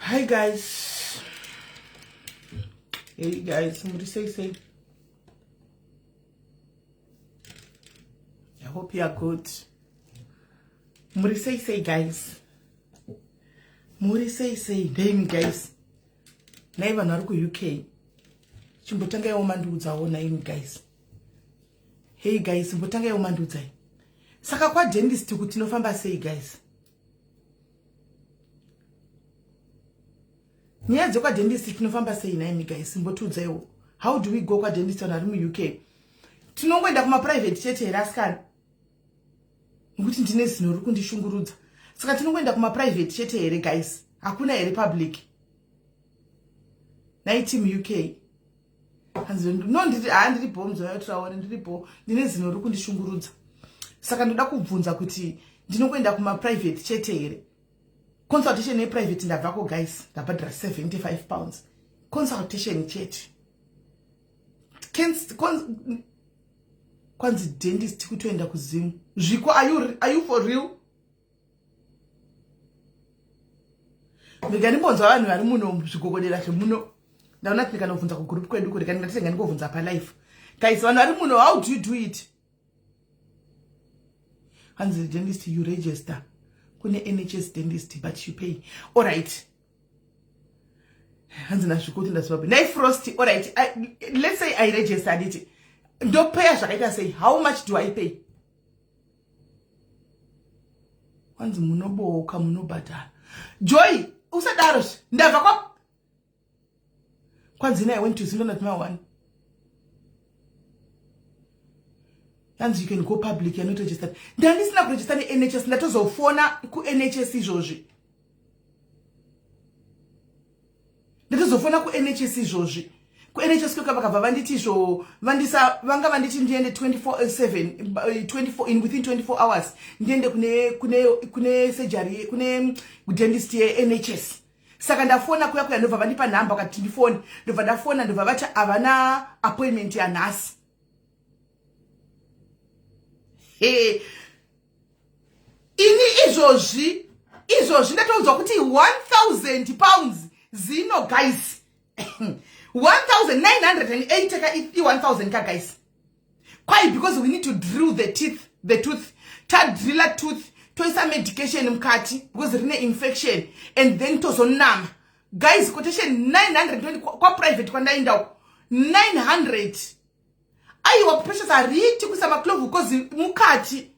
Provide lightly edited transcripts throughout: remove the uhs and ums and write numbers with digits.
Hi guys. Hey guys, somebody say. I hope you are good. Muri say guys. Muri say name guys. Naiva naruku UK. Chimbotanga ya umandudza wo name guys. Hey guys, mbotanga ya umandudza. Saka kwa dentist kuti nofamba say guys. Nyadzo kwa dentist tinofamba sei name guys mbotudza iwo. How do we go kwa dentist on mu UK? Tinongwenda kuma private chete heraskana. Nguti ndine zino ruri kundishungurudza. Saka tinongwenda kuma private chete here guys. Hakuna here public. Na team UK. No ndiri bomzo yatraona ndiripo ndine zino ruri kundishungurudza. Saka ndoda kubvunza kuti ndinongwenda kuma private chete here. Consultation in private ndabvako guys ndabhadhira 75 pounds. Consultation chete. Kwanzi dentist kutoenda kuzimu. Zviko are you for real? Ndikani bonzo vanhu vari muno zvikokodera zvemuno. Ndaona kuti kanobvunza ku group kwedu kuti kana ndatenga ndikobvunza pa live. Guys, vanhu vari muno, how do you do it? Hanzi dentist you register. Kune NHS dentist but you pay. All right. Hanzi na zvikuti ndasvapi. Nai Frost, all right. Let's say I registered it. Don't pay zvakaita say how much do I pay? Hanzi munoboka munobhadhara. Joy, usadaro ndabva kwa. Kwanzi I went to Zindonatma 1. Hanzi you can go public, you're not registered. Ndandisina kuregister ni NHS ndatozofona ku NHS izvozvi. Ndatozofona ku NHS izvozvi. Ku NHS kwa vakabva vanditi izvo vandisa vanga vanditi ndiende 24/7 within 24 hours ndiende kune surgery kune dentist ye NHS. Saka ndafona kuya ndobva vandipa number wakati ndifone ndobva ndafona ndobva vati avana appointment ya nurse. Ini izvozvi ndatounzwa kuti 1000 pounds zino guys. 1980 ka 1000 ka guys. Why? Because we need to drill the tooth. Ta driller tooth toisa medication mkati because rine infection and then tozonama. Guys, quotation 920 kwa private kwa ndaenda 900. Aiwa pressures are rich kusama clove because mukati.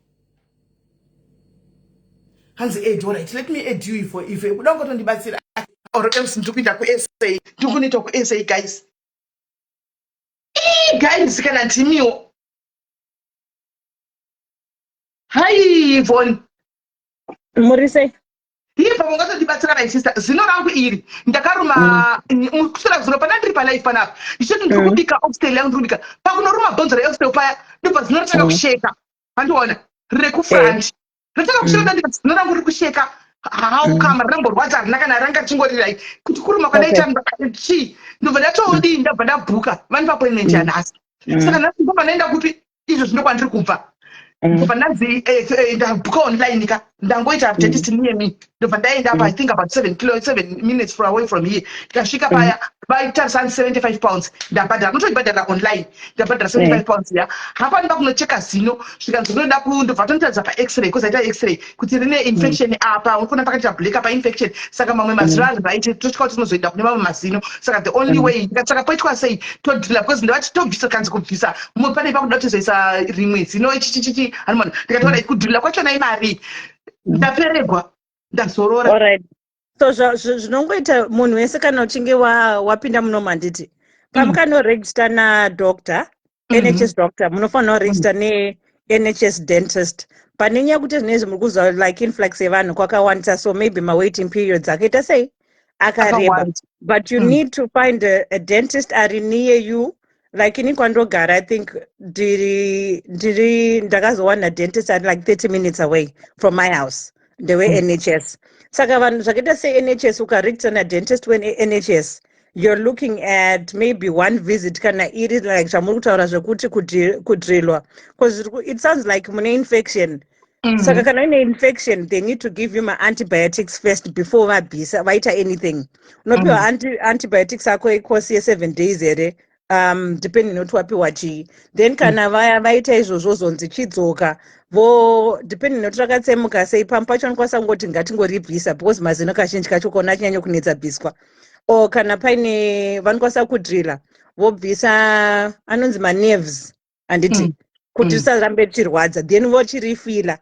Hanzi aid, all right. Let me aid you if you don't go to the basira or else ndikupinda ku SA. Ndikunita ku SA guys. Guys, kana timiwo. Hi Yvonne. Murise. Ipa mungato ndibatsira my sister. Zino rangu iri. Ndakaruma kusura zino pana ndiri pa life pana. Ndishoti ndikubika upstairs yangu ndikubika. Pakunoruma bonzo re upstairs paya. Ndibva zinotaka kusheka. Handiona. Reku front. Ndotaka kusheka ndikati zino rangu riri kusheka. How come ramborwadza harina kana ranga chingori like kuti kuruma kwadaita chi. Ndobva ndatodi ndabva ndabhuka. Vanipa appointment yanhasi. Saka nhasi ndobva ndaenda kuti izvo zvinokwa ndiri kubva. Ndobva ndazi ndabhuka online ka ndangoita dentist near me. Ndobva ndaenda apa I think about 7 minutes away from here. Ndikasvika paya vaitarisa 75 pounds. Ndabhadhara notobhadhara online. Ndabhadhara 75 pounds ya. Hapa ndoda kunocheka zino. Zvikanzi ndoda ndobva tonotadza pa x-ray because aita x-ray kuti rine infection apa unofana pakati black pa infection. Saka mamwe mazino ari right tosvika kuti tinozoenda kune mamwe mazino. Saka the only way ndikatsaka poitwa sei todrilla because ndavati tobvisa kanzi kubvisa. Pane pakuda kutozoisa rimwe zino chichichichi hanimona ndikatoona kudrilla kwachona imari. Ndaperegwa ndazorora. Alright. So zvinongoita munhu wese kana uchinge wapinda muno manditi. Pamukano register na doctor, NHS doctor, munofanira register ne NHS dentist. Panenya kuti zvinezvi muri kuzwa like influx yevanhu kwakawandisa so maybe my waiting periods akaita sei akareba. But you need to find a dentist ari near you. Like in Kwandogara, I think ndakazowana dentist at like 30 minutes away from my house. The way NHS. Saka vanhu zvakaita say NHS ukaregister na dentist when NHS you're looking at maybe one visit kana iri like zvamuri kutaura zvekuti kudrilwa because it sounds like mune infection Saka kana une infection, they need to give you antibiotics first before vaita anything. Unopiwa antibiotics ako ekosi ye7 days here, depending on wapiwa chii. Then kana vaita izvozvo zonzi chidzoka, depending on takatsemuka sei, pamwe pacho vanokwanisa kungoti ngatingoribvisa because mazino kazhinji kacho kona achanyanya kunetsa bviswa. O kana paine vanokwanisa kudrilla, vobvisa anonzi nerves handiti, kuti risarambe richirwadza, then vochirifila.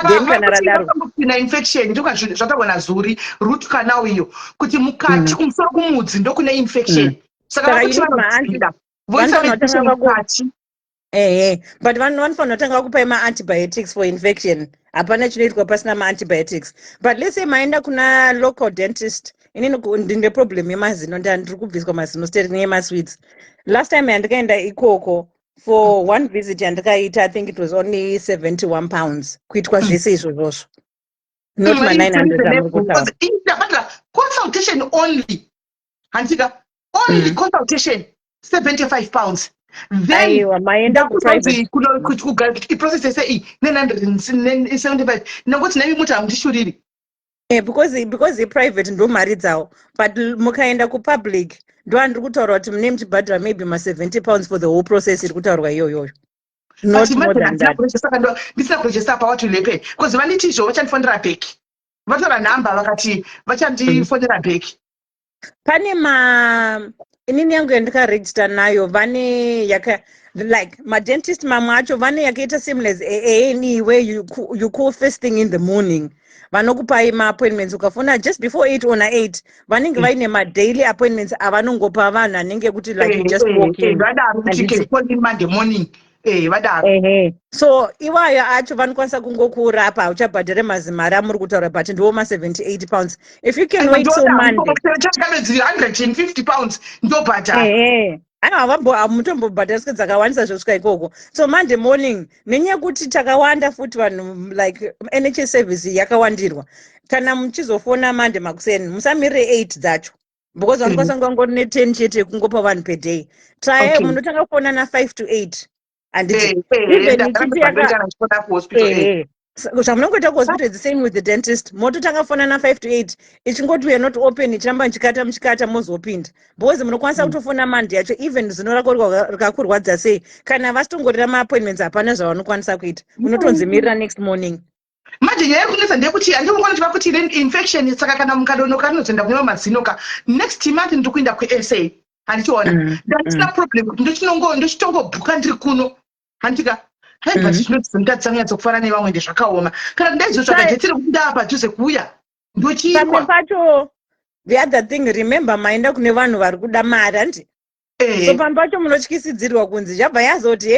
Then kana radaro kuna infection ndoka zvataona zuri root canal iyo kuti mukati kumusoro kumudzi ndokune infection. Saka kuti vanodzida voisa mukati. But vanofanira kutanga kupa antibiotics for infection. Hapana chinoitwa pasina antibiotics. But let's say maenda kuna local dentist, inini ndine problem yemazino, ndiri kubviswa mazino steering yemasweets. Last time yandikaenda ikoko for one visit yandikaita, I think it was only 71 pounds. Kuitwa zvese izvozvo. Not my 900 but consultation only. Hantika only consultation 75 pounds. Then maenda private process say 975 nokuti nami muti hamutishuriri. Because the private ndo mari dzawo, but mukaenda kupublic ndo andiri kutaura kuti mune muchibhadhara maybe ma70 pounds for the whole process iri kutaurwa iyoyoyo. Not more than that. Ndisina kuregister pawatulepe because vaniti izvo vachandifonera back, vatora nhamba vakati vachandifonera back. Pane inini yangu yandikaregister nayo vane like madentist mamwe acho vane yakaita seamless A&E where you call first thing in the morning. Vanokupai appointments ukafona just before 8 or 8 vanenge vaine daily appointments avanongopa vanhu anenge kuti like you just walk in. Vadaro kuti call in Monday morning. Vadaro. So iwayo acho vanokwanisa kungokurapa uchabhadhare mazimari amuri kutaura but ndiwo ma78 pounds. If you can wait till Monday 150 pounds ndobhadhara. Mutombobhadhariswe dzakawanisa zvosvika ikoko. So Monday morning nenyaya yekuti takawanda futi vanhu like NHS service yakawandirwa, kana muchizofona Monday makuseni musamirire 8 dzacho because vanokwanisa kungangori ne10 chete kungopa vanhu per day. Try munotanga kufona na 5 to 8 handiti even zvamunongoita kuhospital the same with the dentist. Mototanga fona na 5 to 8 ichingoti we are not open, ichiramba muchikata mozopinda because munokwanisa kutofona Monday yacho even zino rako rikakurwadza sei, kana vasitongorira maappointments hapana zvavanokwanisa kuita, unotonzimirira next morning. Manje nyaya yekunetsa ndeyekuti handikungona chiva kuti infection, saka kana mukadonoka rinozoenda kunewo mazinoka next month ndiri kuenda kuSA handichiona ndasina problem kuti ndochitongobhuka ndiri kuno handika but zvinotsanganyadzo kufana nevamwe ndezvakaoma kana ndaizotsvaga jetiri kuti ndaapadhuze kuuya ndochiikwa pacho. The other thing, remember maenda kune vanhu vari kuda mari handi, so pamwe pacho munotyisidzirwa kunzi zvabva yazoti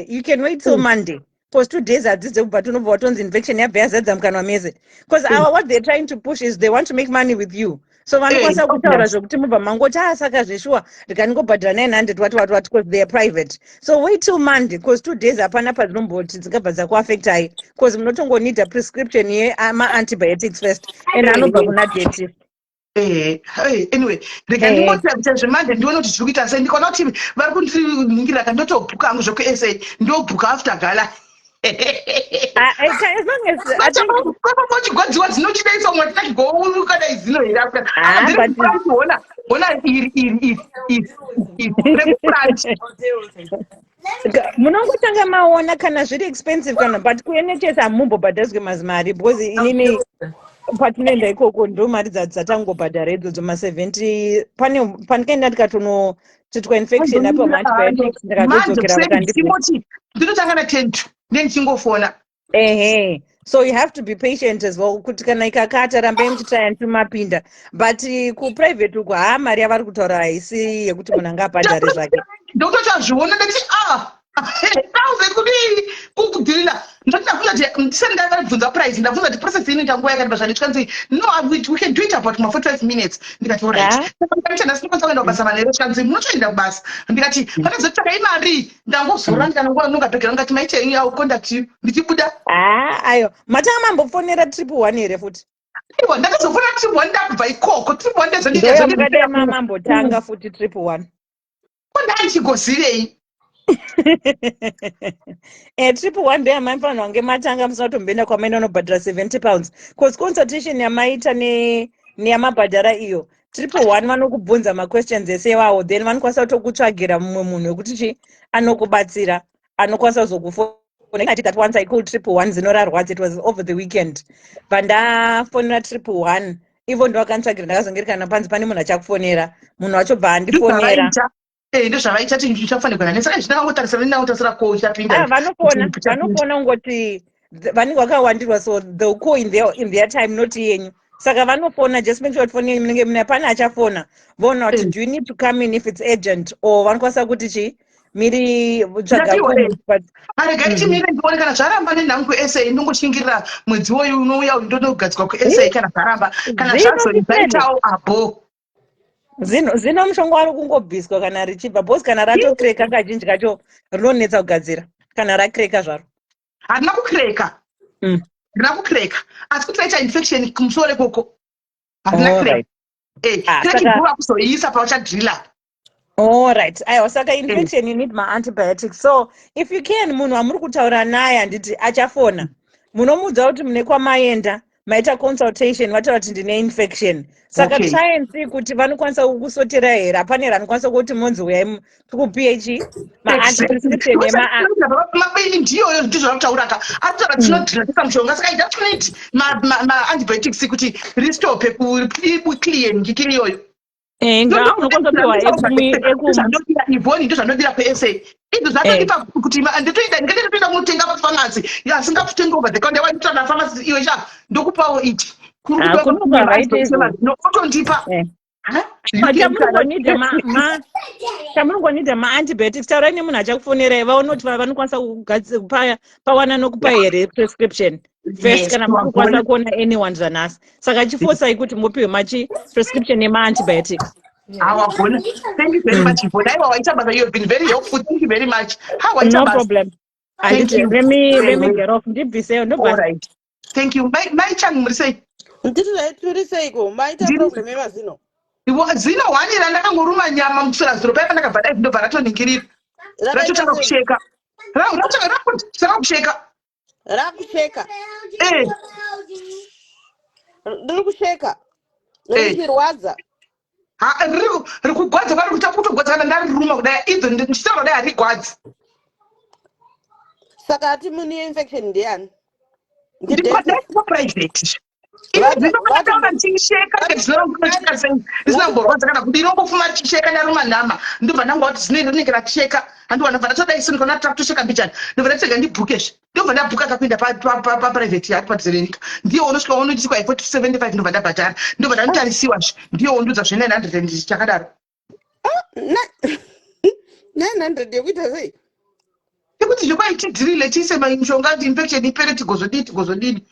you can wait till Monday because 2 days hadzidze kubva tunobva watonzi infection yabva yazadza mukanwa mese because what they're trying to push is they want to make money with you. So vanokwanisa kutaura zvokuti mubva mangoti saka zveshuwa ndikandingobhadhara 900 what because they are private. So wait till Monday because 2 days hapana padzinomboti dzingabva dzakuaffectai because munotongonida prescription yema-antibiotics first and anobva kuna dentist. Anyway, rega ndingoti zvemande ndione kuti zviri kuita sei. Ndikaona kuti vari kundiningira kandotobhuka hangu zvokuSA ndobhuka after gala. As long as mochigodziwa dzinochidaisa umwe tinagouruka zino here ona iri munongotanga maona kana zviri expensive kana but kuNHS hamumbobhadhariswe mazimari because inini patinoenda ikoko ndo mari dzatangobhadhara idzodzo ma70. Pandikaenda ndikatonochitwa infection apa antibiotics ndikatodzokera vakandipoti ndinotanga na10 ndendichingofona. So you have to be patient as well kuti kana ikakata rambai muchitaya ntumapinda but kuprivate uku mari yavari kutaura haisi yekuti munhu angabhadhare zvake. Ndokutozviona ndati auze kudii kukudhirira ndisati ndakabvunza price ndabvunza kuti process inoita nguva yakati bazvandityanzi no we can do it about 45 minutes ndikati alright ndasinokwanisa kuenda kubasa manheru tyanzi munotoenda kubasa ndikati panozotsvakai mari ndangozora ndikanonguva nongapegera ndikati maitei yawo contact you ndichibuda. Ayo matanga mambofonera 111 here futi ndakazofona 111 ndakubva ikoko 111 ndezvandikadai mamambotanga futi 111 kondandichigozirei Triple one day amafanira kunge matanga musina kutomboenda kwamaenda unobhadhara 70 pounds cause consultation yamaita neyamabhadhara iyo triple one vanokubvunza maquestions ese iwawo then vanokwanisa kutokutsvagira mumwe munhu wekuti anokubatsira anokwanisa kuzokufona. I did that once. I called triple one zinorarwadza. It was over the weekend pandafonera triple one ivo ndo vakantsvagira ndakazongerekana panzi pane munhu achakufonera munhu wachobva andifonera ndozvavaita tichafanirwa nesaka ndinangotarisira ko uchapinda vanofona ungoti vanenge vakawandirwa so they'll call in their time not yenyu saka vanofona just make sure phone munenge muna pana achafona vona kuti do you need to come in if it's urgent or vanokwanisa kuti chi miri tsvagaarega mire ndione kana zvaramba nenhamo kusa ndongoshingirira mwedzi woyu unouya ndonogadzikwa kusa kana zvaramba kana zvazoizaitawo apo zino mushonga wari kungobviswa kana richibva bhosi kana ratokreka kazhinji kacho rinonetsa kugadzira kana rakreka zvaro harina kukreka asi kuti raita infection kumusoro ikoko harina kreka kreka kuzoiisa pauchadrila. All right. Aiwa saka infection you need my antibiotics. So if you can munhu amuri kutaura naye handiti achafona munomudza kuti mune kwamaenda maita consultation vataura kuti ndine infection saka try and see kuti vanokwanisa kukusotera here hapane ranokwanisa kuti monzi uyai kuph ma-antiprescription mabeini ndiyoyo ndizvavakutauraka aritaura tinodhiratisa mushonga saka idatoniti ma-antibiotics kuti ristope kuclean ngikiri iyoyo ivhoni ndozvanodira kusa izvo zvatodipa kuti nditoenda kunotenga pafamasi asingatenga over the counter waitoana famasi iwe cha ndokupawo iti otondipa chamunongonidha ma-antibiotics taurai nemunhu achakufonerai vaone kuti vanokwanisa pawana nokupa here prescription first kana mukukwanisa kuona anyone zvanhasi saka chifosai kuti mupiwe machi prescription yema-antibiotics. Bona. Thank you very much. You've been very helpful. Thank you very much. No problem. Thank you. Let me get off. All right. Thank you. My chang murisei. Problem zino. Zino wani ndakangoruma nyama musura zuro paya pandakabva ndobva ratoningirira. Ratotanga kusheka. Rakusheka. Ndiri kusheka. Richirwadza. Riri kugwadza vari kuita kutogwadza kana ndari ruma kudai idzo ndichitaura kudai harigwadzi saka ati mune infection ndiani ndikwadaiprivate inoataura ndichisheka risina kumborwadza kana kuti inongofuma tichisheka naruma nhama ndobva ndangwa kuti zinoiri rinenge rachisheka handiwanabva ndatodai sonikona takutosheka mbichani ndobva ndatega ndibhukezve ndobva ndabhuka akapinda paprivate yari padhuze nenyika ndiyo unosvika unochitikwa 475 ndobva ndabhadhara ndobva ndanotarisiwazve ndiyo undudza zve900 chakadaro 900 yekuita sei ekuti zvekwaitidhirile tiise mishonga infection ipere tigozodini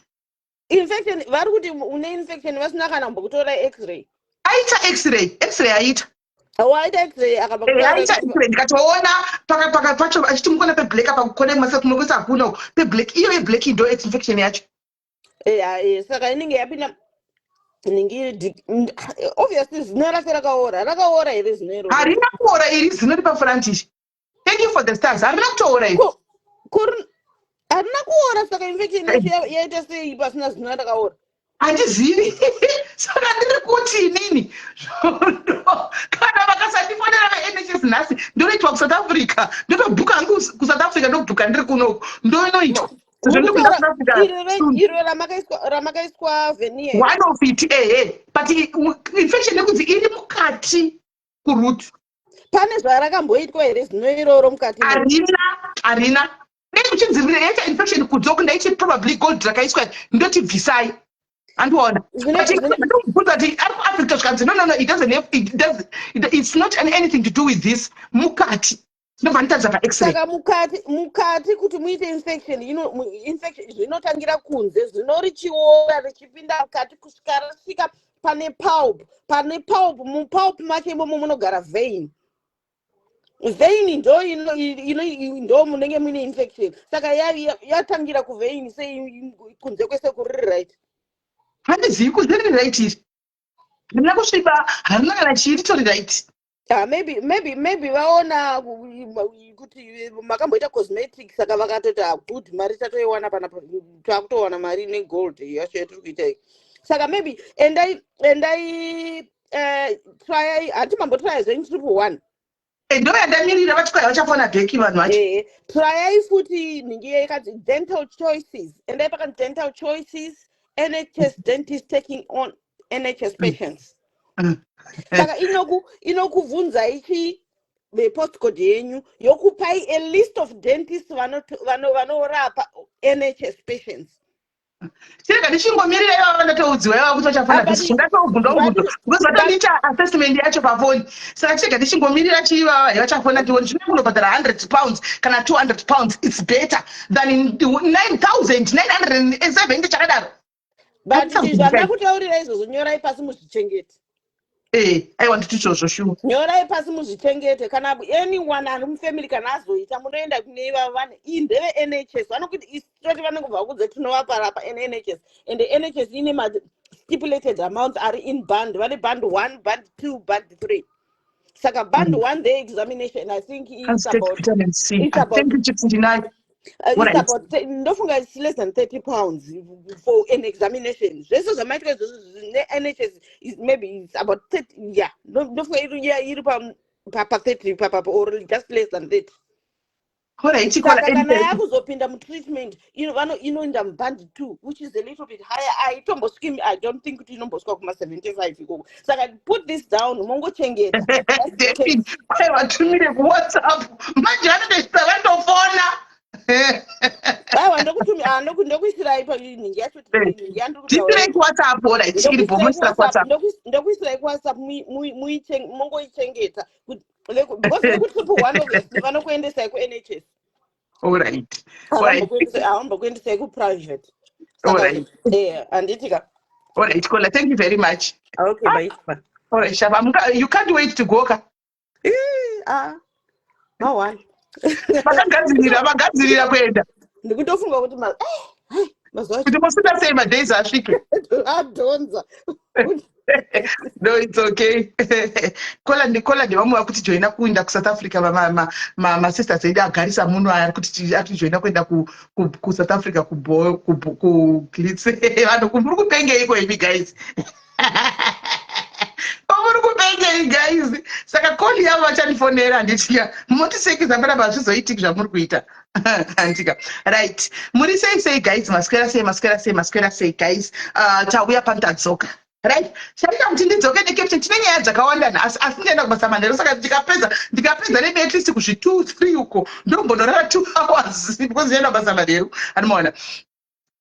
infection vari kuti une infection vasina kana mbokutora x-ray aita x-ray aita waita x-ray aita x-ray ndikatoona pacho achiti mukona peblack apa kukona masekumokesa hakuna peblack iyo yeblack ndo infection yacho saka inenge yapinda obviously zino rase rakaora here zino iro harina kuora iri zino ripafurantisi. Thank you for the stars. Harina kutoora iri harina kuora saka infection yaita sei pasina zino rakaora handizivi saka ndiri kuti inini kana vakasandifonera vaNHS nhasi ndonoitwa kuSouth Africa ndotobhuka hangu kuSouth Africa ndobhuka ndiri kunoko ndonoitwa iro ramakaiswa venier one of it but infection yekunzi iri mukati kuruti pane zvarakamboitwa here zino iroro mukati harina dai kuchinzirira yaita infection kudzoko ndaichi probably gold rakaiswa ndoti bvisai andiona ndobvunza kuti ari kuafrica zvikanzi no it's not anything to do with this mukati ndobva nditadza pax-ray saka mukati kuti muite infection zvinotangira kunze zvino richiora richipinda mukati kusvika rasvika pane pulp mupulp macho imomo munogara vein ndo munenge muine infection saka yatangira kuvein sei kunze kwese kuriri right handizivi kuziriri right iri harina kusviba harina kana chiri tori right maybe vaona kuti makamboita cosmetics saka vakatoti good mari tatoiwana panapa takutowana mari negold yacho yatiri kuita iyi saka maybe endai tryai hati mambotraya zvenyu triple one ndo yandamirira vachikwai vachafona bheki vanhu vacho tryai futi nhingi yaikati dental choices endai pakati dental choices NHS dentist taking on NHS patients saka inokubvunza ichi vepostcode yenyu yokupai a list of dentists vanorapa NHS patients chirega ndichingomirira ivava ndatoudziwa ivava kuti vachafana bhesi chingatobvundaubvundo because vatondiita assessment yacho pafoni saka chirega ndichingomirira chiivava vachafona tioni zvine kunobhadhara £100 kana £200 it's better than 9,970 chakadaro but zvanda kutaurira izvozvo nyorai pasi muzvichengete aiwa nditichozvo shuwa nyorai pasi muzvichengete kana anyone ari mufamily kana azoita munoenda kune ivava vane iyi ndeve NHS vanokuti isitoti vanongobva kudze tinovapa rapa NHS and the NHS ine stipulated amounts ari in band vane band 1 band 2 band 3 saka band 1 the examination I think it's about ndofunga it's less than £30 for an examination zvese zvamaitika NHS is maybe it's about 30 yeah ndofunga iri pa 30 papa or just less than 30 kana yakuzopinda mutreatment inoenda muband 2 which is a little bit higher itombosviki I don't think kuti inombosvika kuma-75 ikoko saka put this down mongochengeta vatumire kuwhatsapp manje vanodesita vandofona aiwa ndokuisirai nhingi yacho ndisirei kuwhatsapp ora ichiri bomusira kuwhatsapp ndokuisirai kuwhatsapp mongoichengeta because vekutriple one obviously vanokuendesai kuNHS alright havambokuendesai kuprivate handitika alright Kola, thank you very much okay bye alright Shaba you can't wait to go ka mawani vagadzirira kuenda ndikutofunga kuti kuti musina sei madays asvike adhonza no it's okay Kola ndevamwe vakuti joina kuenda kuSouth Africa masisters edu agarisa muno ari kuti atijoina kuenda kuSouth Africa kuglitz vanhu muri kupengeiko imi guys muri kupengei guys saka koli yavo vachanifonera handitika motisekeza panapa hazvizoitiki zvamuri kuita handika right muri sei guys maswera sei guys tauya pano tadzoka right shaita kuti ndidzoke necaptain tine nyaya dzakawanda nhasi asi ndaenda kubasa manheru saka ndikapedza maybe at least kuzvi 2-3 uko ndombonorara 2 hours because ndaenda kubasa manheru anomaona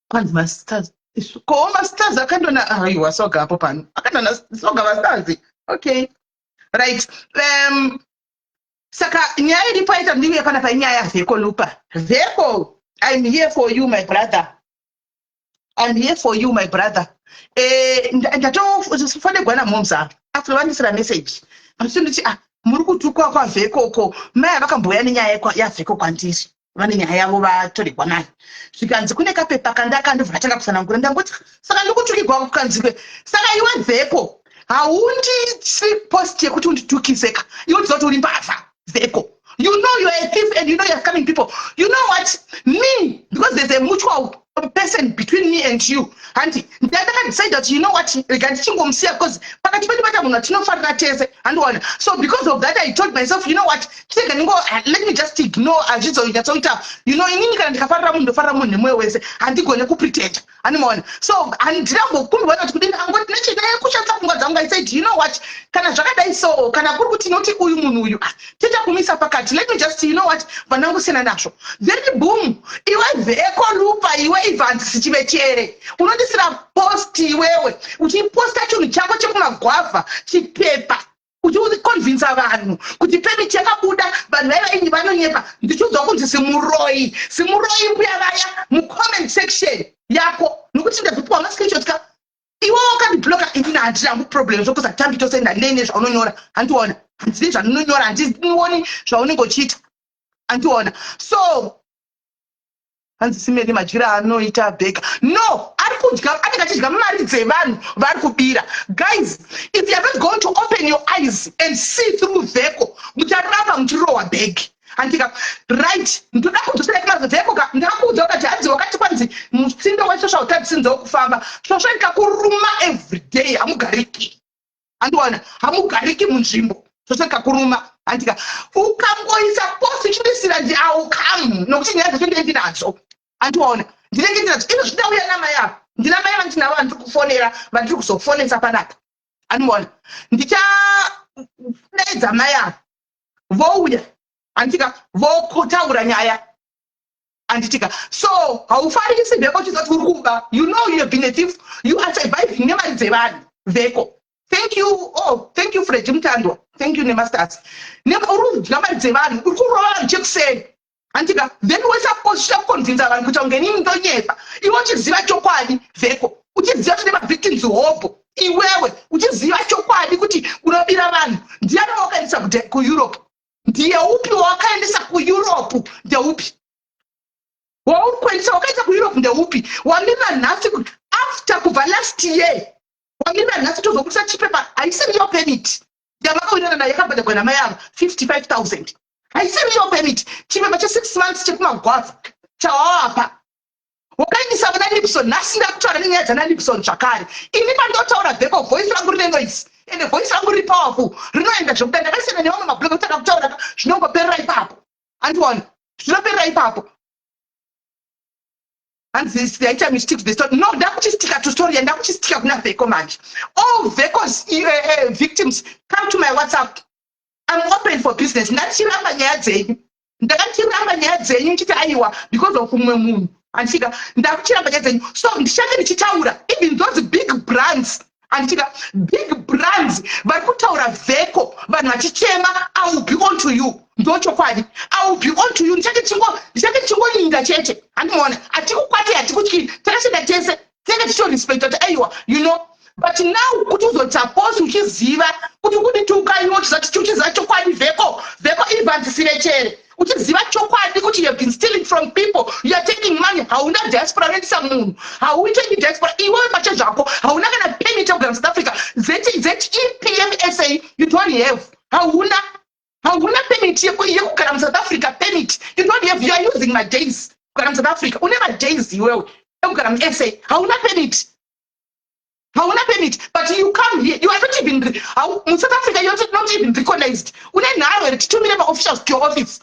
kwanzi masters ko masters akandona aiwa soga hapo pano akandona soga masters okay right saka nyaya iripo aita ndinge panapa inyaya yavheko lupa vheko I'm here for you my brother ndatofanirwa namomza after message achindoti muri kutukwa kwavhekoko mai vakamboya nenyaya yavheko kwandiri vane nyaya yavo vatorigwa nayo zvikanzi kune kapepa kandakandobva vatanga kusanangura ndangoti saka ndikutukigwa kukanzikwe saka iwe vheko haundisi post yekuti unditukiseka iwe ndizoti uri mbavha vheko you know you're a thief and you know you're scamming people you know what me because there's a mutual person between me and you and ndanga decide that you know what ndichingomsiya because pakati pedu bata munhu atinofarira tese handiwana so because of that I told myself you know what let me just ignore azvizonyatsoita you know inini kana ndikafarira munhu ndofarira munhu nemwoyo wese handigone kupretenda handimaona so handirambokumbirwa kuti kudini angoti nechidai kushandisa pfungwa dzangu I said you know what kana zvakadai so kana kuri kuti inoti uyu munhu uyu titakumisa pakati let me just you know what vanangusiyana nazvo then boom iwe vheko lupa iwe Evans sichivechere unondisira post iwewe uchiposta chinhu chako chekumagwavha chipepa uchiconvinsa vanhu kuti permit yakabuda vanhu vaivainyi vanonyepa ndichiudzwa kunzi simuroyi mbuya vaya mucomment section yako nokuti ndazvipiwa mascreenshot ka iwe wakandibloka inini handirambo problem zvokuti hatambi tose ndanene zvaunonyora handiona handine zvanononyora handinioni zvaunenge uchiita handiona so hanzi simeni majira anoita bheka no ari kudya anenge achidya mari dzevanhu vari kubira. Guys, if you are not going to open your eyes and see through Veko mucharamba muchirohwa bhegi. Andika right ndoda kuzosera kumavheko ka ndakakuudza kuti hanzi wakati kwanzi musindo wesocial time sinzo kufamba social kakuruma every day hamugariki. Andiwana hamugariki munzvimbo social kakuruma. Andika ukangoisa post chinisira ndi aukamu nokuti nyaya dzacho ndinenge ndinadzo. Andiwana ndinenge ndinadzo izvo zvindauya namai avo ndina mai vandinavo vandiri kufonera vandiri kuzofonesa panapa. Andiwana ndichadaidza mai avo vouya antika votaura nyaya anditika so haufarisi Veko chizoti uri kuba you know you have been a thief you are surviving nemari dzevanhu Veko. Thank you Fred Mutandwa, thank you Nemasters. Uri kudya mari dzevanhu uri kurova vanhu chekuseni antika then wesaposha kuconvinsa vanhu kuti ungenini ndonyepa iwe uchiziva chokwadi Veko uchiziva kuti nemavictims hopo iwewe uchiziva chokwadi kuti unobira vanhu ndiani wakaendesa kuEurope ndiye upi wakaendesa kuEurope ndeupi wauri kuendesa wakaendesa kuEurope ndeupi wamira nhasi after kubva last year wamira nhasi tozobudisa chipepa haisiriyo permit yamakawirana nayo yakabhadhagwa namai avo 55,000 haisiriyo permit chipepa che6 months chekumagwavha chawawapa wakaendesa vana Nixon nhasi ndakutaura nenyaya dzana Nixon zvakare ini pandotaura Veko voice rangu rine noise ende voice rangu riri powerful rinoenda zvekuti ndakasiyana nevamwe mabloga kuti ndakutaura zvinongoperera ipapo. Andiwana zvinoperera ipapo hanzi yaita mistake to the story no ndakuchistika to story yandakuchistika kuna Veko manje. All Veko's victims come to my WhatsApp. I'm open for business. Ndachiramba nyaya dzenyu ndakatiramba nyaya dzenyu nchiti aiwa because of umwe munhu andika ndakuchiramba nyaya dzenyu so ndichange ndichitaura even those big brands andika big brands vari kutaura Veko vanhu vachichema I will be on to you ndochokwadi I will be on to you ndichange chingonyinga chete andimona atikukwati hatikutyi takashenda tese tinenge tichorespecta kuti aiwa you know but now kuti uzotsaposi uchiziva kuti kudituka iwo uchiziva chokwadi Veko ivanzisire chere uchiziva chokwadi kuti you have been stealing from people you are taking money hauna diaspora unoendesa munhu hauitei diaspora iwewe pache zvako hauna kana permit yekugara South Africa ZEPMSA you don't have hauna permit yekugara South Africa permit you don't have you are using my days kugara South Africa une ma days iwewe yekugara muSA hauna permit but you come here you are not even South Africa you are not even recognized une nharo here titumire ma-officials to your office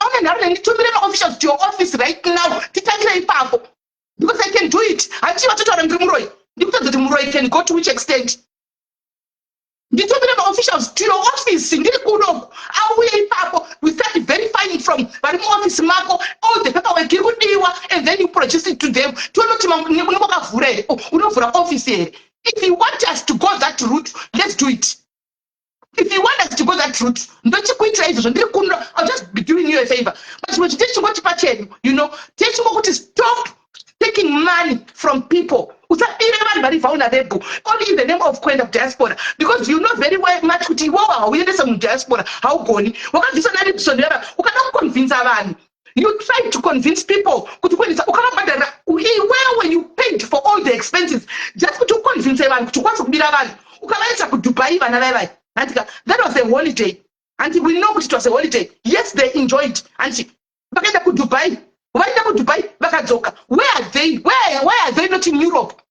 une nharo here titumire ma-officials to your office right now titangire ipapo because I can do it handichiva totaura ndiri muroi ndikutadza kuti muroi can go to which extent nditumire ma-officials to your office ndiri kunoku auye ipapo we start verifying from vari muoffice mako all the paperwork iri kudiwa and then you produce it to them tione kuti unokavhura here unovhura office here. If you want us to go that route let's do it. If you want us to go that route ndochikuitira izvozvo ndiri kuno I'll just be doing you a favor but chimwe chitechingoti pachenyu you know techingokuti stop taking money from people usabire vanhu vari vulnerable only in the name of kind of diaspora because you know very well much kuti iwowo hauendese mudiaspora haugoni wakabvisa naRipson yava ukada kuconvinsa vanhu you try to convince people kuti kuendesa ukavabhadharira iwewe you paid for all the expenses just kuti uconvince vanhu kuti ukwanise kubira vanhu ukavaisa kuDubai vana vaivai andika that was a holiday and we know kuti it was a holiday yes they enjoyed and vakaenda kuDubai vakadzoka where are they not in Europe?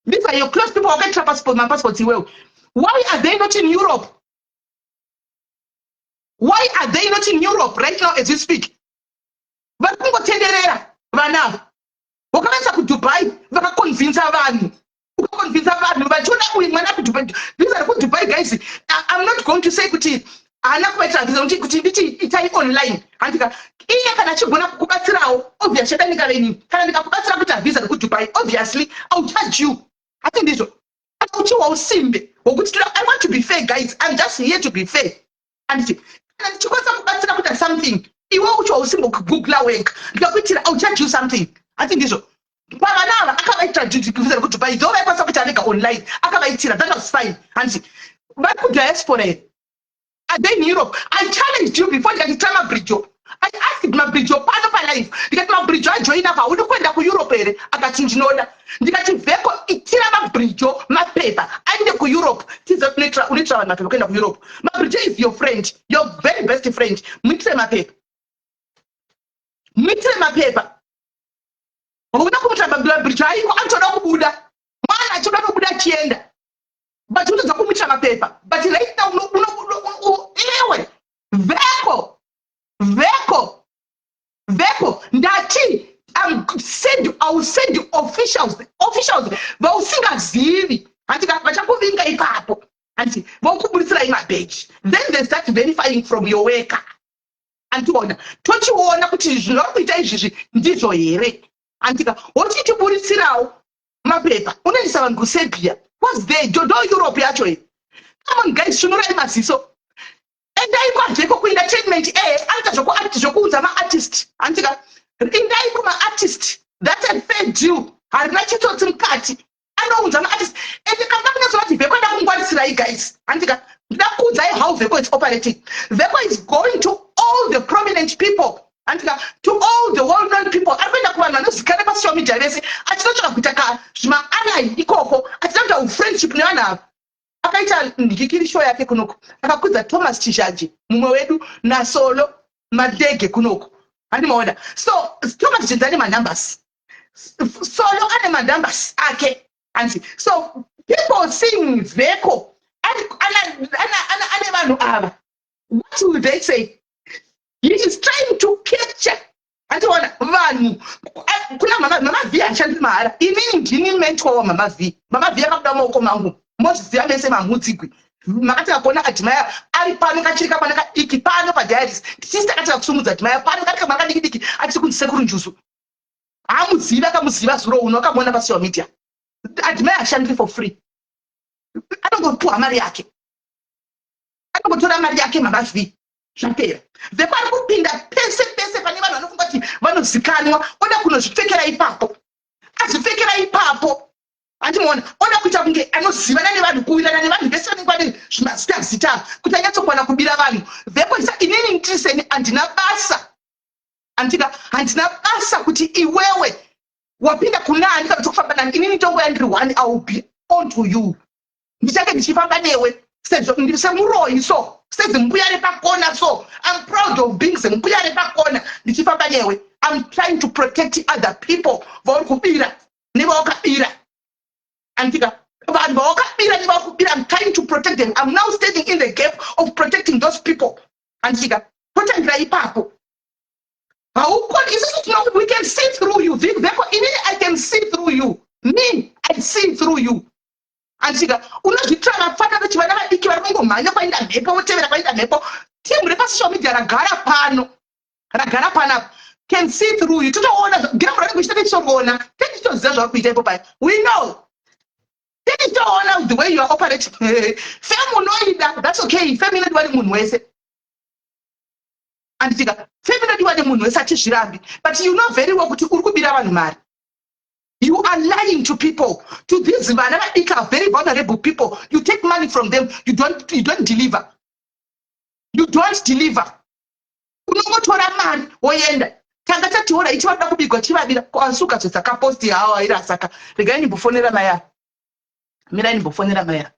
These are your close people wakaitira passports iwewe why are they not in Europe right now as you speak? Vari kungotenderera vanavo wakavaisa kuDubai vakaconvinsa vanhu vachiona uyu mwana kuDubai these are kuDubai guys. I'm not going to say kuti haana kuvaitira visa kuti nditi itai online andika iye kana achigona kukubatsirawo obviously danikaleini kana ndikakubatsira kuti avisa rekuDubai obviously I'll charge you asi ndizvo uchiwa usimbe wokuti I want to be fair guys I'm just here to be fair anditi kana ndichikwanisa kubatsira kuita something iwe uchiwa usimbe kugugla wega ndikakuitira I'll charge you something asi ndizvo pavanava akavaitira visa rekuDubai ndo vaikwanisa kuti anega online akavaitira that was fine anditi vari kudiaspora here are they in Europe? I challenged you before ndikati Tama Bridge I asked Mabridge pano pa live. Ndikati Mabridge ajoina pa uri kwenda ku Europe here. Akati ndinoda. Ndikati Veko itira Mabridge mapepa aende ku Europe. Tiza unitra mapepa kwenda ku Europe. Mabridge is your friend, your very best friend. Mwitire mapepa. Mwitire mapepa. Una kumutra Mabridge aiko antoda kubuda. Mwana achoda kubuda chienda. But unaweza kumwita mapepa. But right now ewe Veko ndati I will send you officials vausingazivi anti vachakuvinga ipapo anti vaukubudisira imabheji then they start verifying from your worker antiona tochiona kuti zvinori kuita izvizvi ndizvo here antika wochitibudisirawo mapepa unoendesa vanhu kuserbia what's there do Europe yacho here come on guys shunurai maziso endai kwavheko kuentertainment anta zvokuudza maartist antika endai kumaartist that had fed you harina chitsotsi mukati anoudza maartist ende kanga kunazovati vheko enda kungwarisirai guys antika ndida kuudzai how vheko is operating. Vheko is going to all the prominent people antika to all the well-known people ari kuenda kuvanhu vanozikana pasocial media vese achitotsvaka kuita zvimaanai ikoko achida kuita ufriendship nevanhu ava akaita ndikiri show yake kunoko akakudza Thomas Chizhaji mumwe wedu naSolo Madege kunoko handimaona so Thomas Chizhaji ane manumbers Solo ane manumbers ake anti so people seeing Veko ane vanhu ava what will they say? He is trying to capture antiona vanhu kuna mama V achandi mahara inini ndini mentor wa mama V akabuda maoko mangu mozviziva mese mamudzigwi makataka kuona adimaya ari pano kachirika pano kadiki pano padiaries tisisi takataka kusumudza adimaya pano katika manga diki achiri kunzi sekuru Njusu hamuzivi akamuziva zuro uno akamuona pasocial media adimaya ashandiri for free anongopuwa mari yake anongotora mari yake mama V zvapera Veko ari kupinda pese pane vanhu vanofunga kuti vanozikanwa oda kunozvipfekera ipapo azvipfekera ipapo andimuona oda kuita kunge anozivana nevanhu kuwirana nevanhu vese vanenge vane zvimazita kuti anyatsokuwana kubira vanhu Veko isa inini ndiriseni handina basa kuti iwewe wapinda kunani kana kufamba nani inini tongo yandiri one I will be on to you ndichange ndichifamba newe sezvo ndisemuroyi so sezimbuya repakona so I'm proud of being sembuya repakona ndichifamba newe I'm trying to protect other people vauri kubira nevakabira antika vanhu vawakabira nevakubira I'm trying to protect them. I'm now standing in the gap of protecting those people antika totangira ipapo haukoni isusu we can see through you Veko inini I can see through you me I see through you antika unozvitsvara fana vechivana vadiki vari kungomhanya kwaenda mhepo votevera kwaenda mhepo timu repasocial media ragara pano can see through you totoona giramu ranenge ichita tichitoona tichitoziva zvavari kuita ipo paya we know tichitoona the way you are operating fame unoida that's okay fame inodiwa nemunhu wese anditika fame inodiwa nemunhu wese achizvirambi but you know very well kuti uri kubira vanhu mari. You are lying to people. To these very vulnerable people. You take money from them. You don't deliver. You don't deliver. Unomotora mari woyenda. Tanga tatiora ichi vada kubigwa chivavira kwasuka zvesaka post yawo ira saka. Regai nimbofonera maya. Mira nimbofonera maya.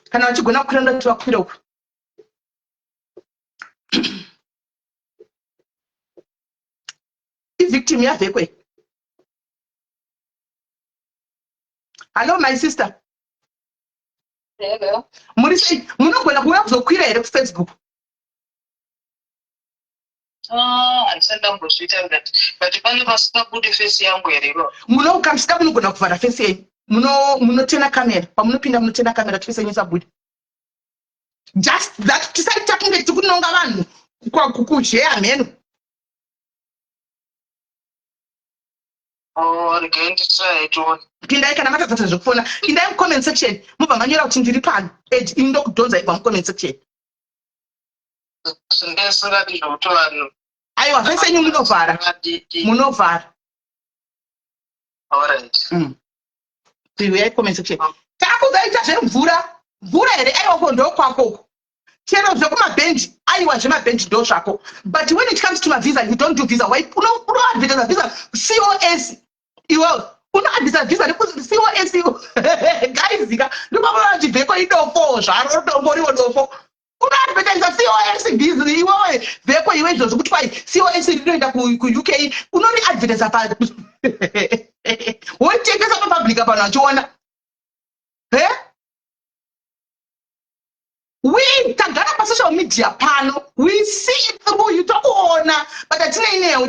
Kana vachigona kukwira tivakwira uku. Victim ya Veko. Hello my sister. Hello. Murisei munogona kuuya kuzokwira here kuFacebook. Andisandambozviita ngati but pane pasingabudi face yangu here ro. Munokamsika munogona kuvhara face yenyu. Munotena kamera. Pamunopinda munotena kamera face yenyu isabudi. Just that tisaita kunge tikunonga vanhu kukujheya mhenu. Pindai kana matadzata zvekufona indai mucomment section mubva manyora kuti ndiri pano indokudhonza ibva mucomment section aiwa vese yenyu munovhara uyai comment section takuzaita zvemvura here aiwa ko ndokwakoko chero zvekumabhenji aiwa zvemabhenji ndo zvako, but when it comes to mavisa you don't do visa. Unoadvertisa visa COS iwewe unoadvertisa visa COS gaizika ndopamati Vheko idofo zvaro domboriwo dofo unoadvertisa COS visa iwewe Vheko iwe izvozvo kuti kwai COS rinoenda kuUK unori advertisa pa woitengesa papublic pano achiona we tagara pasocial media pano we see through you tokuona but atina inewo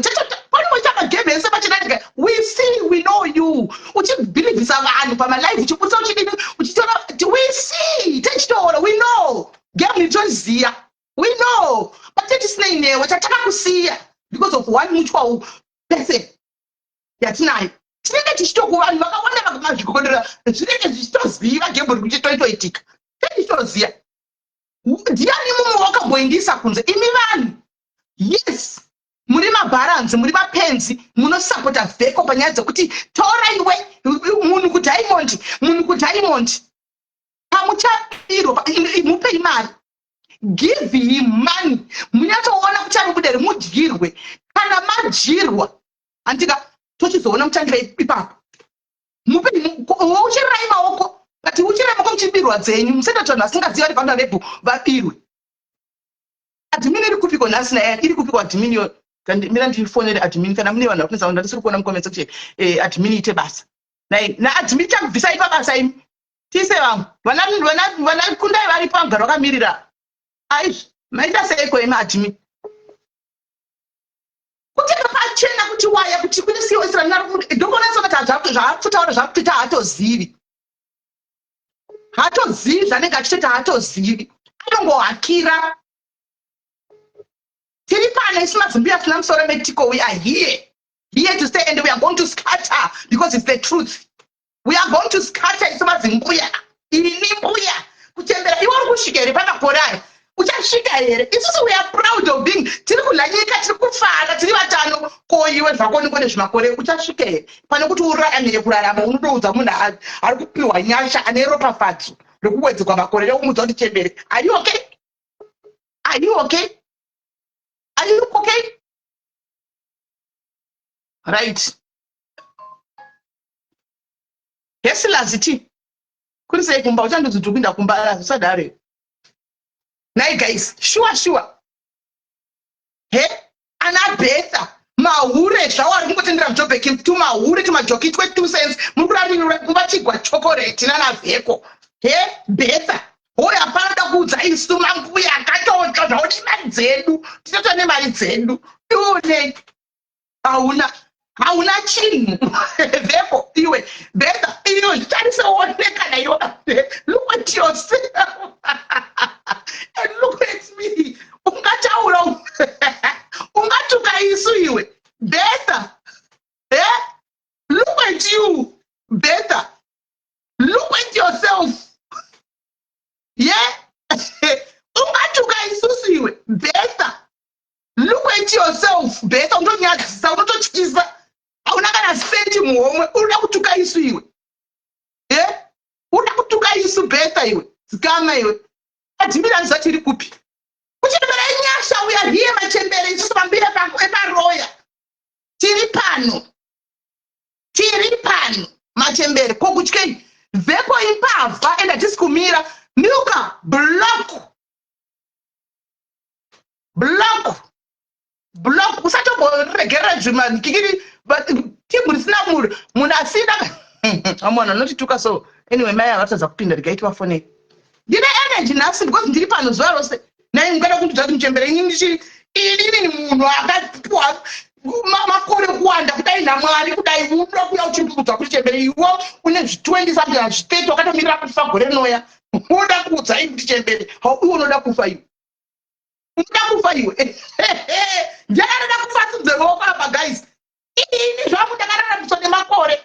pano chakagevese pachinatika we see we know you uchibhilivhisa vanhu pamalive uchiputsa uchidini uchitora we see techitoona we know game itoziya we know but tetisina inewo chatakakusiya because of one mutual person yatinayo tinenge tichitokuva vanhu vakawanda vakamazvikondera zvinenge zvichitoziva game riri kuchitoitoitika techitoziya ndiani mumwe wakamboindisa kunze imi vanhu yes muri mabharanzi muri mapenzi munosapota Vheko panyaya dzekuti tora iwe munhu kudiamond pamuchapirwa mupei mari give him money munyatoona kuti ari kudere mudyirwe kana madyirwa andika tochizoona mutangira ipapo mupei uchirirai maoko kati uchire mako muchibirwa dzenyu musenatoni asingaziva vari pandarebhu vabirwe admin iri kupiko nhasi naye iri kupiko admin yo mira ndifonere admin kana mune vanhu vakunesa ndisiri kuona mukomensa kuti admin ite basa naadmin chakubvisai pabasa imi tise vamwe vana kundai vari pagara vakamirira aizvi maita seiko imi admin kuteka pachena kuti waya kuti kune COS ndokonasokati zvaakutaura zvakutita hatozivi zvanenge achitota hatozivi anongohakira tiri pano isi mazimbiya sina musoro metiko we are here to stay and we are going to scatter because it's the truth we are going to scatter isi mazimbuya ini mbuya kutembera iwe uri kusvika here pamakore aya uchasvika here isusu we are proud of being tiri kulanyika tiri kufara tiri vatano ko iwe zvako nikone zvimakore uchasvika here pane kuti uraramire kurarama unotoudza munhu ari kupiwa nyasha ane ropafadzo rekuwedzekwa makore nekumudza kuti Chembere are you okay right yesilaziti kuri sei kumba uchandodziti kupinda kumba zvisadare nai guys sure ana Betha mahure zvawari kungotendera mujobheki tumahure tumajoki 2 cents muri kurarirwa kumba chigwa chocolate nana Vheko Betha hoya panoda kuudza isu mambuya akatodya zvauti mari dzedu tinoto nemari dzedu ione hauna chinhu Vheko iwe Betha iwe zvitariseoneka naiyo look at yourself and look at me ungataura ungatuka isu iwe Betha look at you Betha look at yourself ungatuka isusu iwe Betha look at yourself Betha undonyadzisa unototyisa hauna kana senti muhomwe unoda kutuka isu iwe unoda kutuka isu Betha iwe zikama iwe adimira ndizati iri kupi kuchembera inyasha we are here Machembere isusu pambire eparoya tiri pano Machembere kokutyei Vheko impavha enda tisi kumira Milka block usatomboregerera zvimani kikiri timu risina munhu asina amwana notituka so anyway mai avatadza kupinda rigaiti vafonei ndine energy nhasi because ndiri pano zuva rose nai mungada kundudza kuti Muchembere inini munhu akapuwa makore kuwanda kudai naMwari kudai unoda kuya uchimbudzwa kuti Chembere iwo une 20 something 30 wakatomirira kuti fagore noya unoda kuudza kuti Chembere iwe unoda kufa iwe ndakada kufatsudze voko apa guys ini zvangu ndakararamiswa nemakore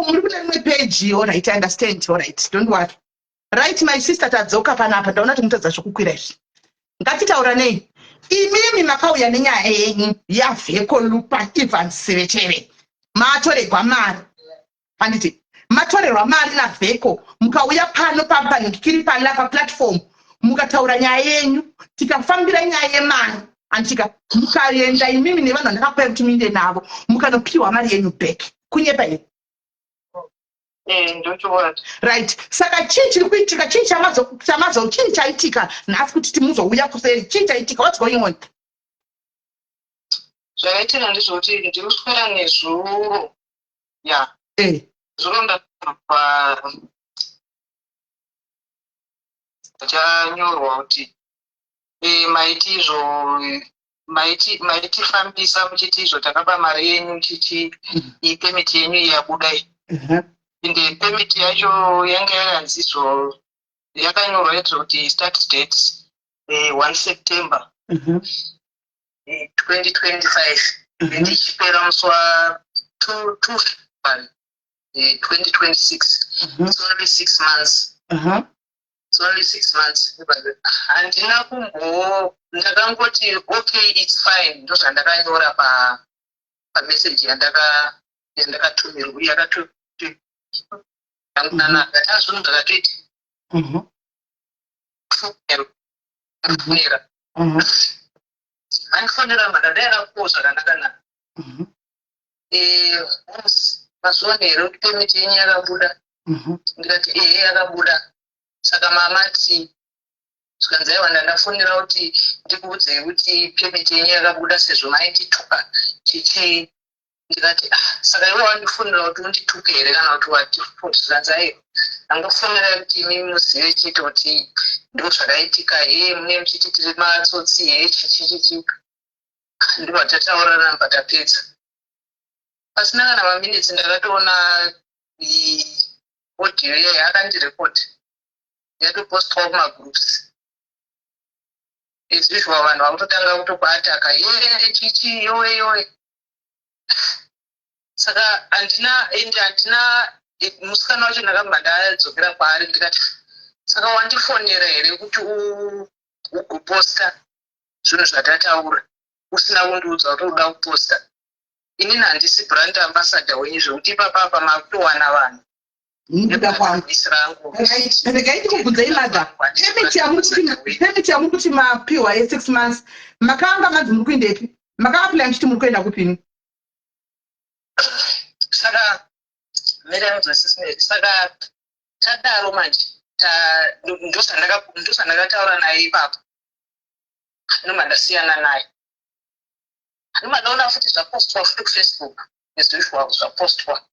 muri kune rimwe page alright I understand alright don't worry right my sister tadzoka panapa ndaona kuti mutadza zvokukwira izvi ngatitaura nei imimi makauya nenyaya yenyu yaVheko Lupa Evans Sevechere maatoregwa mari handiti matorerwa mari navheko mukauya pano papanhu tikiri pana paplatform mukataura nyaya yenyu tikafambira nyaya yemari andika mukaenda imimi nevanhu vandakapai kuti muinde navo mukanopiwa mari yenyu back kunyepa here ndochoona right saka chii chiri kuitika chii chii chaitika nhasi kuti timuzouya kuseri chii chaitika what's going on zvakaitika ndizvoti ndiri kuswera nezuro ya zuro ndakabva chanyorwa kuti maiti izvo maitifambisa muchiti izvo takapa mari yenyu chichi ipemiti yenyu yabuda ende pemiti yacho yanga yakanzi izvo yakanyorwa izvo kuti start date 1 September 2025 ende ichipera musi wa2 February 2026 it's only 6 months it's only 6 months handina ndakangoti okay it's fine ndo zvandakanyora pamessage yandakatumirwa yakatoita zvinhu ndakatoita kufonera andifonera madada yakakuwo zvakanaka mazuva nhere kuti pemiti yenyu yakabuda ndikati yakabuda saka mamati zvikanzi aiwa ndandafonera kuti ndikuudzei kuti pemiti yenyu yakabuda sezvo maindituka chichi ndikati saka iwe wandifonera kuti undituke here kana kuti watifonera aiwa angofonera kuti imi muzive chete kuti ndo zvakaitika mune muchiti tiri matsotsi chichichichi ndibva tataurana mbva tapedza pasina kana maminitsi ndakatoona audio iyoyo akandirekodi yatopostwa kumagroups as usual vanhu vakutotanga kutokuataka chichi yowe saka handina musikana wacho ndakabva ndadzokera kwaari ndikati saka wandifonera here kuti ugoposta zvinhu zvatataura usina kundiudza kuti uda kuposta inini handisi brand ambassador wenyu zvokuti ipapapa makutowana vanhu ndakaiti kubvunzai madha pemiti yamuri kuti mapiwa ye6 months makanga manzi muri kuenda ipi makaaplani kuti muri kuenda kupini saka meramudzosisnei saka tadaro manje ndosandakataura naye ipapo nomandasiyana naye nomadaona futi zvapostwa futi kufacebook nezvizvwa zvapostwa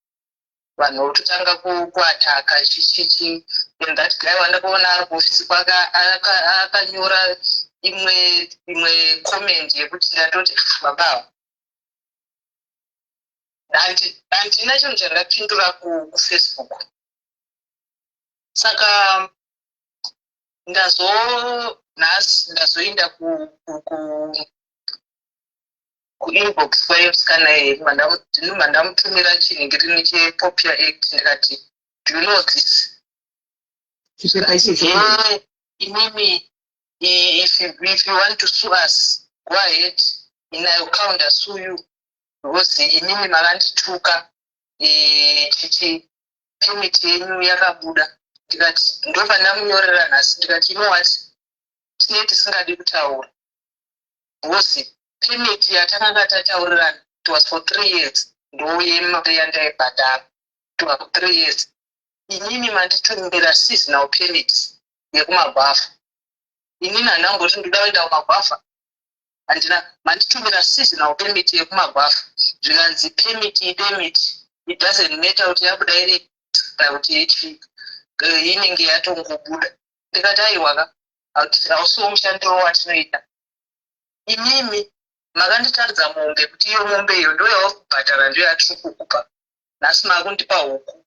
vanhu vototanga kuataka chichichi and that guy wandakaona ari kuofisi kwake akanyora imwe comment yekuti ndatoti babawa handina chinhu chandapindura kufacebook saka ndazoenda kuinbox kwayemusikana mandamutumira chinhingirini chepopular act ndikati do you know this inimi if you want to sue us go ahead inayo counter sue you because inimi makandituka chichi pemiti yenyu yakabuda ndikati ndobva ndamunyorera nhasi ndikati inowati tinee tisingadi kutaura because pemiti yatakanga tataurirana it was for 3 years ndoyemari yandaibhadhara it was for 3 years inini manditumira seasonal permits yekumagwafa inini handangoti ndoda kuenda kumagwafa handina manditumira seasonal permit yekumagwafa zvikanzi permit it doesn't matter kuti yabuda iri kana kuti ichi inenge yatongobuda ndikati aiwaka hausiwo mushandiro watinoita inimi makanditaridza mombe kuti iyo mombe iyo ndo yaokubhadhara ndo yatiri kukupa nhasi makundipa huku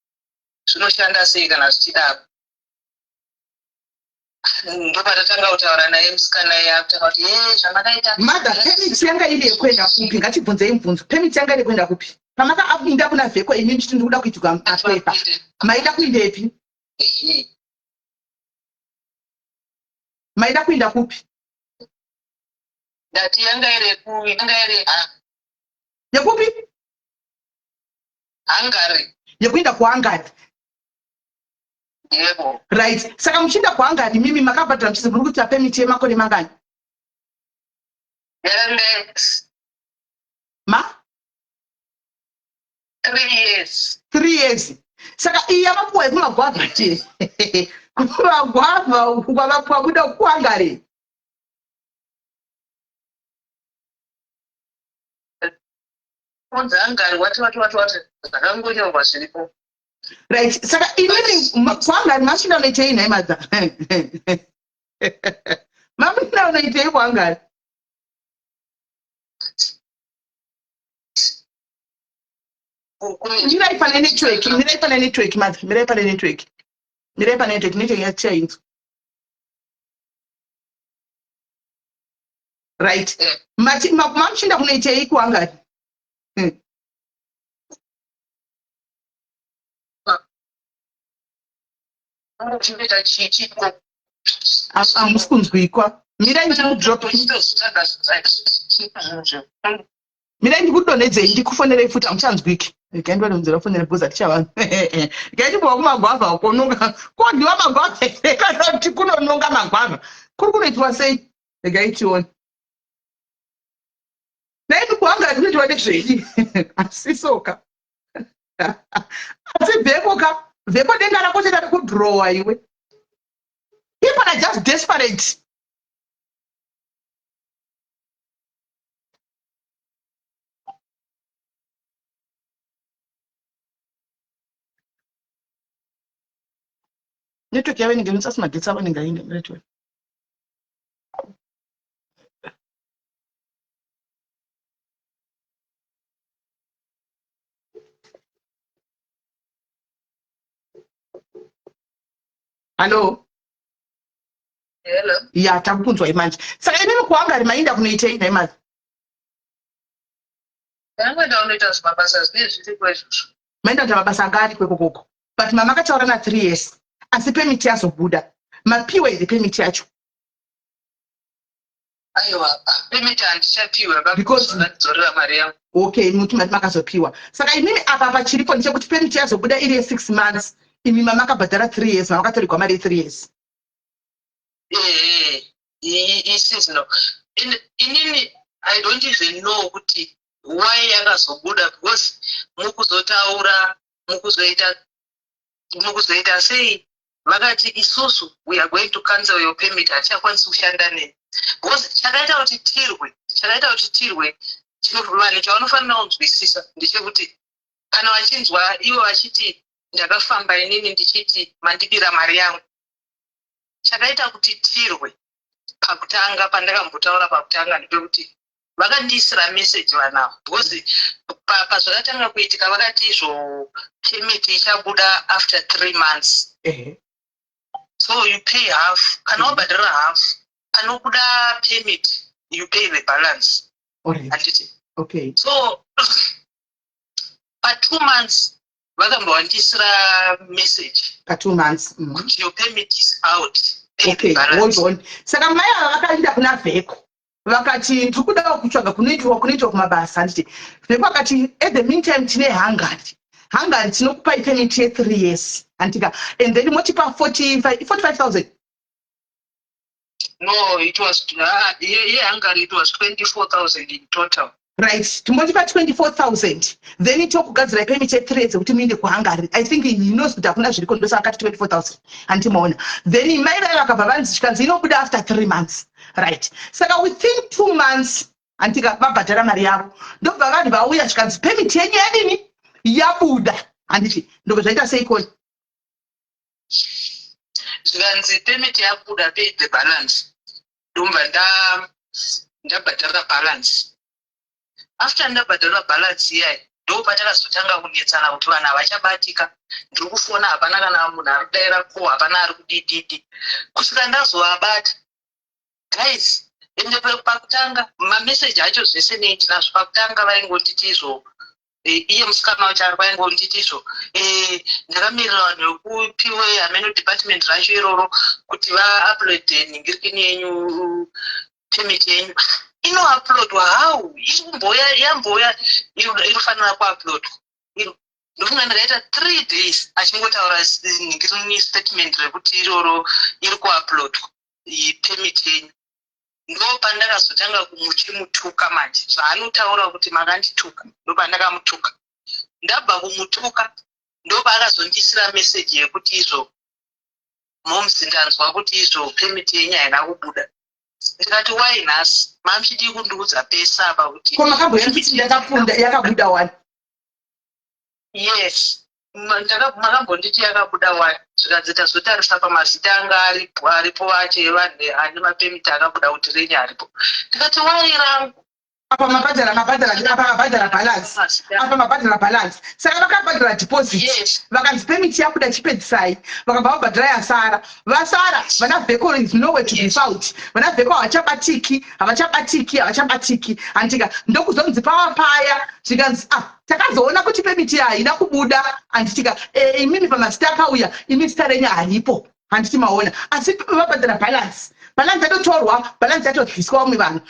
zvinoshanda sei kana zvichidaro ndopatatanga kutaura naye musikana yakutanga kuti zvamakaita madha pemiti yanga iri yekuenda kupi ngatibvunzei mubvunzo pemiti yanga iri yekuenda kupi pamakaapinda kuna vheko ini nditi ndikuda kuitirwa mapepa maida kuenda ipi maida kuenda kupi ndati yanga iri yekupi hangari yekuenda kuhangari Yebo. Right. Saka muchinda kwangani mimi makabhadhara muchisi muri kuita permit yemakore mangani? Yes. Ma? 3 years. 3 years. Saka iya mapuwa kumagwavha che. Kumagwavha kwamapuwa kuda kwangari. Kunzangari wati zvakangonyorwa zviripo. Right. Saka inini kwangari mashinda unoitei nhai madza. Mamina unoitei kwangari? Mirai pane network, mirai pane network madza, mirai pane network. Mirai pane network, network yachainzwa. Right. Mamushinda kunoitei kwangari? Chinoita chichiko. Hamusi kunzwikwa. Mirai ndikudrop. Mirai ndikudonhedzei ndikufonerei futi hamuchanzwiki. Rega ndonzera kufonera because hatichavanhu. Rega ndibva kumagwavha kononga. Kodiwa magwavha kana kuti kunononga magwavha. Kuri kunoitwa sei? Rega itione. Naiti kwanga kunoitwa nezvei? Asisoka. Asi vhekoka. Vheko denga rako cheda kudrowa iwe. People are just desperate. Network yavenenge musasi magetsi avanenge ainge network. Hello. Hello. Ya takunzwa imanje. Saka inini kwangari mainda kunoitei nhai madza. Ndangwenda unoita zvimabasa zvinenge zviripo izvozvo. Mainda kuita mabasa angari kwekokoko. But mama akataura na 3 years. Asi permit yazobuda. Mapiwa iri permit yacho. Aiwa, permit handichapiwa Because vakuzorera mari yangu. Okay, muti mati makazopiwa. Saka inini apa pachiripo ndechekuti permit yazobuda iri 6 months. Imi mama akabhadhara 3 years, mama akatorigwa mari 3 years. Seasonal. Inini, I don't even know kuti why yakazobuda because mukuzotaura, mukuzoita sei vakati isusu we are going to cancel your permit hatichakwanisi kushanda nemi. Because chakaita kuti tirwe vanhu chavanofanira kunzwisisa ndechekuti kana vachinzwa ivo vachiti ndakafamba inini ndichiti mandibira mari yangu, chakaita kuti tirwe pakutanga pandakambotaura pakutanga ndepekuti vakandiisira message vanavo because pazvakatanga kuitika vakati izvo permit ichabuda after 3 months. So you pay half, kana wabhadhara half, panobuda permit you pay the balance. Alright. Okay. So pa 2 months vakambowandiisira message Pa 2 months. kuti your permit is out. Okay, hold on. Saka mai ava vakaenda kuna vheko vakati ndiri kuda kutsvaga kunoitwa kumabasa. Handiti vheko akati at the meantime tine hangari tinokupai permit ye3 years. Handika and then motipa 45,000. No, it was Hungary, it was 24,000 in total. Right, timotipa 24,000. Then itokugadzira permit ye3 years kuti muende kuHungary. I think he knows kuti hakuna zviri kondosa akati 24,000. Handimaona. Then mai vai vakabva vanzi chikanzi inobuda after 3 months. Right. Saka within 2 months handika vabhadhara mari yavo. Ndobva vanhu vauya chikanzi permit yenyu yadini yabuda. Handiti ndobva zvaita sei koni? Zvikanzi permit yabuda, pay the balance. Ndobva ndabhadhara balance. After ndabhadhara balance iyayi ndopatakazotanga kunetsana kuti vanhu havachabatika. Ndiri kufona hapana kana munhu ari kudaira ko, hapana ari kudididi. Kusvika ndazovabata guys, ende pakutanga mameseji acho zvese neindinazvo pakutanga vaingonditi izvo iye musikana wacho ari vaingonditi izvo ndakamirira vanhu vekupiwe hameno department racho iroro kuti vauploade nhingirikini yenyu permit yenyu. Inouploadwa how? Yamboya inofanira kuuploadwa. ndofunga ndakaita 3 days achingotaura ringiri statement rekuti iroro iri kuuploadwa permit yenyu. Ndo pandakazotanga kumuchimutuka manje zvaanotaura kuti makandituka, ndo pandakamutuka. Ndabva kumutuka ndo paakazondisira meseji yekuti izvo momsi ndanzwa kuti izvo permit yenyu haina kubuda. Ndikati wai nhasi mamuchidi kundiudza pesa apa kuti koma kamboya kuti yakafunda yakabuda wani. Yes, makambonditi yakabuda wani zvikadzita zotarisa pamazita anga aripo acho evanhu ane mapemiti akabuda kuti renyu aripo. Ndikati wai rangu apa mabhadhara balance apa mabhadhara balance saka vakabhadhara deposit vakanzi permit yabuda chipedzisai vakabva vabhadhara yasara vasara vana vheko is nowhere to be found vana vheko havachabatiki andika ndokuzonzi pavapaya zvikanzi takazoona kuti permit haina kubuda anditika imimi pamazita akauya imi zita renyu haripo handiti maona asi vabhadhara balance yatotorwa balance yatodliswa vamwe vanhu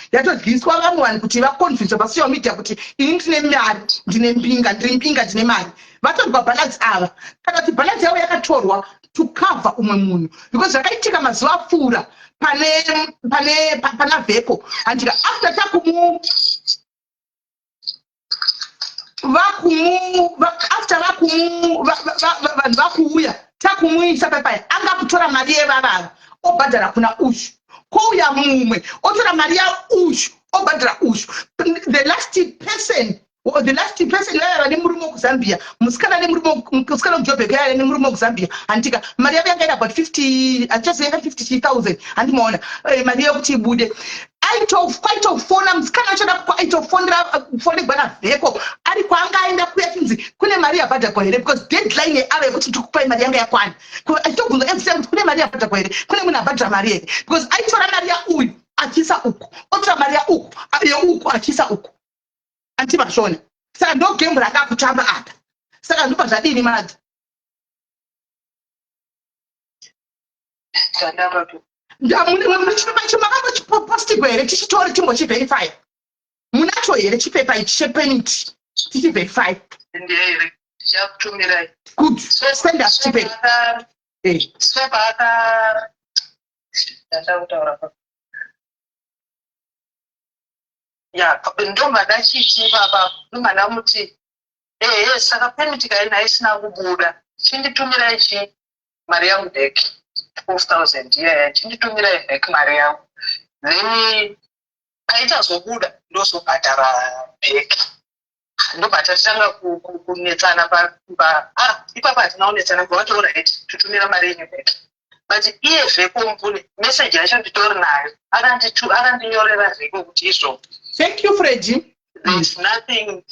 kuti vaconvince pasocial media kuti ini ndine mari ndine mbinga ndine mari vatorwa balance ava kana kuti balance yavo yakatorwa to cover umwe munhu because zvakaitika mazuva apfuura pana vheko handika after vanhu vakuuya takumuisa pepaya anga kutora mari yevavava obhadhara kuna uyu kouya mumwe otora mari yauyu obhadhara uyu the last person yaiva nemurume wekuzambia musikana mujobbek yaiva nemurume wekuzambia handika mari yavo yanga ida about 50,000 handimaona mari yokuti ibude kwaitofona musikana achoda aitofonegwa navheko ari kwaanga aenda kuya chinzi kune mari yabhadhakwa here because deadline yeava yekuti tikupai mari yanga yakwana achitogunza kuti kune mari yabhadhakwa here kune munhu abhadhara mari here because aitora mari yauyu achisa uku otora mari yeuku achisa uku antimashona saka ndo gembu ranga kutamba apa saka ndopa zvadini madzi makambochipostigwa here tichitori timbochiverify munacho here chipepa ichi chepeniti tichiverify ndeyere tichakutumirai good send us chipepa sopaaka ndakutaura ndomba ndachiti papa nomana muti saka permit kaina isina kubuda chinditumirai chi mari yangu bheki 12,000 chinditumirai bheki mari yangu then aichazobuda ndozobhadhara bheki ndobatatitanga kunetsana ipapa hatina kunetsana ngavati alright tutumira mari yenyu bheki but iye vheko mupune meseji yacho nditori nayo akandinyorera vheko kuti izvo thank you Freddy. There's nothing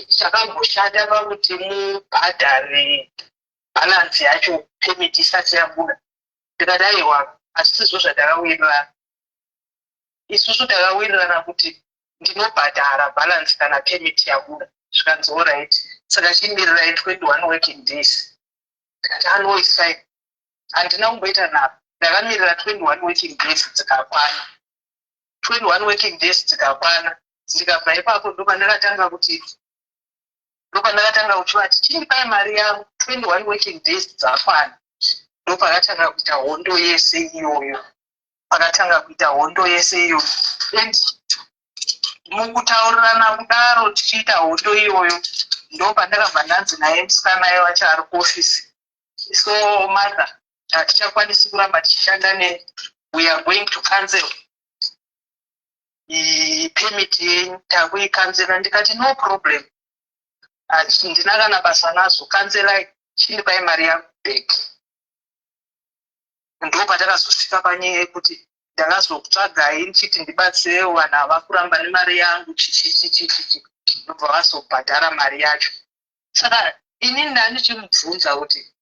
chakamboshanda pakuti mubhadhare balance yacho permit isati yabuda. Ndikati aiwa asizvo zvandakawirirana. Isusu takawirirana kuti ndinobhadhara balance kana permit yabuda. Zvikanzi alright. Saka chimirirai 21 working days. Ndikati no is fine. Handina kumboita napo. Ndakamirira 21 working days dzikakwana. 21 working days dzikakwana. Ndikabva ipapo ndopandakatanga kuchivati chindipai mari yangu 21 working days dzakwana. Ndopakatanga kuita hondo yese iyoyo. And mukutaurirana kudaro tichiita hondo iyoyo ndopandakabva ndanzi naye musikana naye wacho ari kuofisi. So mother, hatichakwanisi kuramba tichishanda ne we are going to cancel permit yenyu takuikanzela. Ndikati no problem, handina kana basa nazo, kanzelai chindipai mari yangu bheki. Ndopatakazosvika panyaya yekuti ndakazotsvagai ndichiti ndibatsirewo vanhu hava kuramba nemari yangu chichichichichi ndobva vazobhadhara mari yacho. Saka inini ndandichimubvunza kuti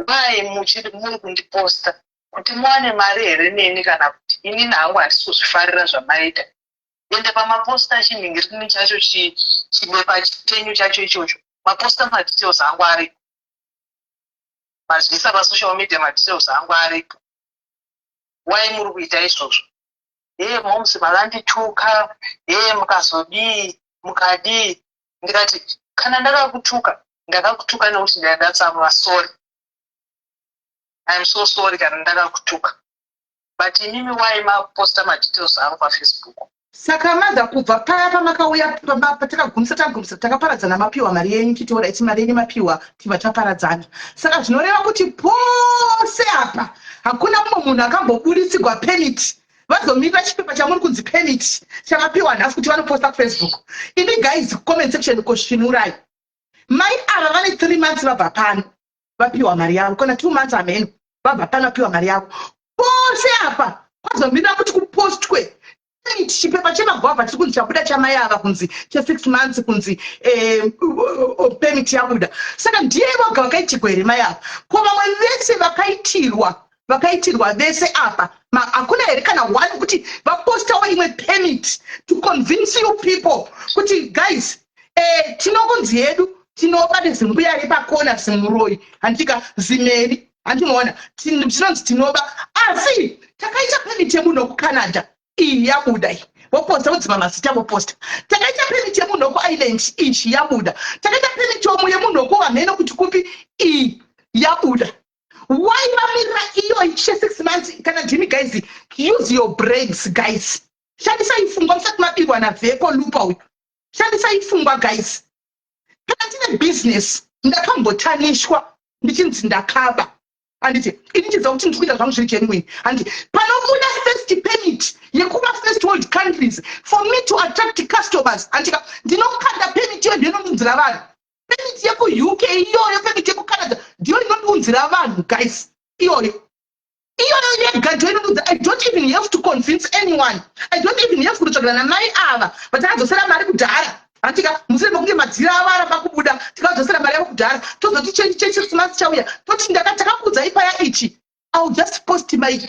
wai muri kundiposta kuti muwane mari here neni kana kuti inini hangu handisozvifarira zvamaita. Ende pamaposta chinhingirini chacho chinepa chitenyu chacho ichocho maposta madetails angu aripo, mazivisa pasocial media madetails angu aripo. Wai muri kuita izvozvo? Momsi makandituka, mukazodii mukadii. Ndikati kana ndakakutuka ndakakutuka nekuti ndatsamwa sorry I'm so sorry kana ndakakutuka but inimi why maposta madetails angu paFacebook saka madza kubva paya pamakauya patakagumisa takaparadzana mapiwa mari yenyu titora iti mari yenyu mapiwa tibva taparadzana saka zvinoreva kuti pose apa hakuna mumwe munhu akamboburitsigwa penalty vazomirira chipepa chamuri kunzi penalty chamapiwa nhasi kuti vanoposta kuFacebook ini guys comment section kusvinurai mai ava vane 3 months vabva pano vapiwa mari yavo kana 2 months ameno vabva pano vapiwa mari yavo pose apa kwazomirira kuti kupostwe chipepa chemagwavha tiri kunzi chabuda chamai ava kunzi che6 months kunzi permit yabuda saka ndiye voga vakaitirwa here mai ava ko vamwe vese vakaitirwa vese apa hakuna here kana one kuti vapostawo imwe permit to convince you people kuti guys tinongonzi yedu tinoba nezimbuya repakona zimuroi handika zimeri handinoona tinonzi tinoba asi takaita permit yemunhu wekucanada iyi yabuda iyi voposta vodzima mazita voposta takaita permit yemunhu wekuireland ichi yabuda takaita permit yemunhu wekuvamheno kuti kupi iyi yabuda why vamirira iyo ichi 6 months kana ndimi guys use your brains guys shandisai pfungwa musati mabirwa navheko lupa uyu shandisai pfungwa guys kana tine business ndakambotanishwa ndichinzi ndakaba handiti ini chiziva kuti ndikuita zvangu zviri genuine handi panobuda first permit yekuva first world countries for me to attract customers handika ndinokanda permit iyo ndinonunzira vanhu permit yekuuk iyoyo permit yekucanada ndiyo inonunzira vanhu guys iyoyo yega ndiyo inonunzira I don't even have to convince anyone I don't even have kunotsvagana namai ava vatakadzosera mari kudhara handika musire mekunge madzira ava aramba kubuda tikadzosera mari yavo kudhara tozoti chechi months chauya toti takakudzai paya ichi I'll just post my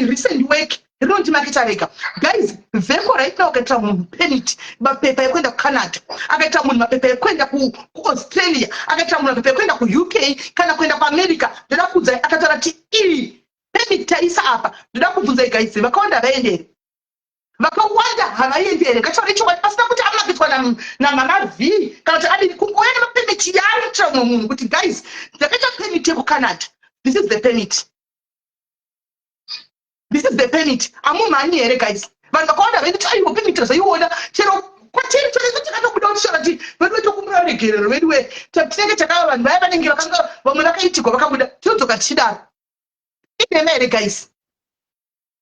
recent work rinondimaketa rega guys vheko right now akaita munhu penalty mapepa ekuenda kucanada akaita munhu mapepa ekuenda kuaustralia akaita munhu mapepa ekuenda kuuk kana kuenda kuamerica ndoda kuudzai akataura kuti iyi penalty taisa apa ndoda kubvunzai guys vakawanda vaendere vakawanda havaendere kataura chokwadi pasina kuti amaketwa namama v kana kuti adini kungoya nemapemiti yaanoitira mumwe munhu kuti guys ndakaita penalty yekucanada this is the permit. This is the permit. Amumani here guys. Vanhu vakawanda vedu aiwo permit zaiona chero kwatiri tikatobuda kushora kuti vedu vetokumbura regerero vedu tinenge takava vanhu vaya vanenge vakanga vamwe vakaitirwa vakabuda tinodzoka tichidaro inema here guys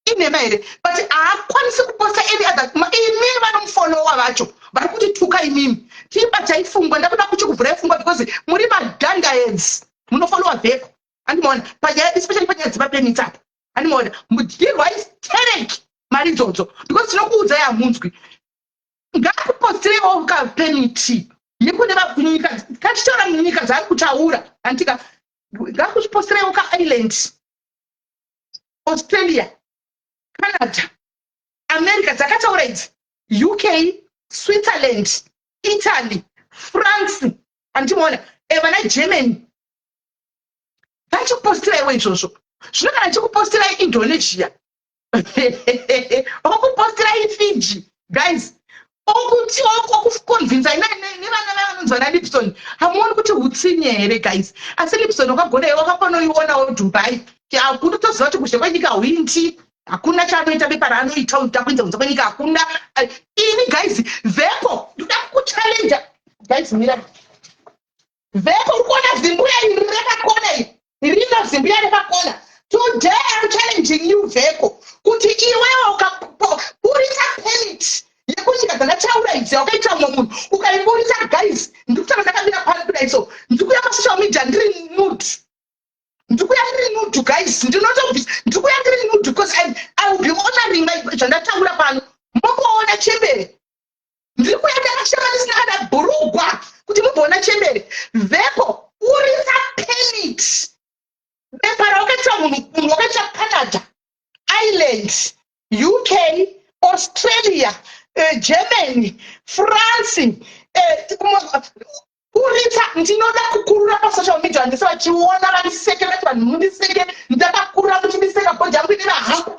inema here but haakwanisi kuposta any other imimi vanomufonowa vacho vari kuti tuka imimi tiibatai pfungwa ndakuda kuchikuvhurai pfungwa because muri madhandaheads munofonowa vheko handimoona panyaya especially panyaya dzemapermit apa handimoona mudyirwa itereki mari idzodzo because tinokuudzai hamunzwi ngakupostirewo kapeniti yekune vakunyika kachitaura munyika dzaari kutaura handika ngakupostirewo kaireland australia canada america dzakataura idzi uk switzerland italy france handimoona vana germany vachikupostiraiwo izvozvo zvino kana chikupostirai indonesia okupostirai fiji guys okuti okukonvinzai nevana vavanonzwa naLipson hamuoni kuti hutsinye here guys asi Lipson wakagona iwe wakambanoionawo Dubai kuti toziva kuti kushe kwenyika hwindi hakuna chaanoita bepa raanoita utakuinza kunze kwenyika hakuna ini guys vheko ndoda kukuchallenja guys mira vheko uri kuona zimbuya iri rakakona iri rino zimbuya rakakona. Today I'm challenging you vheko kuti iwewe ukaburisa permit yekunyika dzakataura idzi wakaita mumwe munhu ukaiburisa guys ndikutanga ndakamira pano kudai so ndikuya pasocial media ndiri nude ndikuya ndiri nude guys ndikuya ndiri nude because I will be honoring my zvandataura pano mokuona chembere ndikuya ndakashama ndisina kana bhurugwa kuti mumboona chembere vheko burisa permit bepa rawakaita munhu wakaita Canada, Ireland, UK, Australia, Germany, France, Uritsa ndinoda kukurura pasocial media ndisavachiona vaniseke vati vanhu mundiseke ndakakurura muchindiseka bhodhi yangu ine mahambu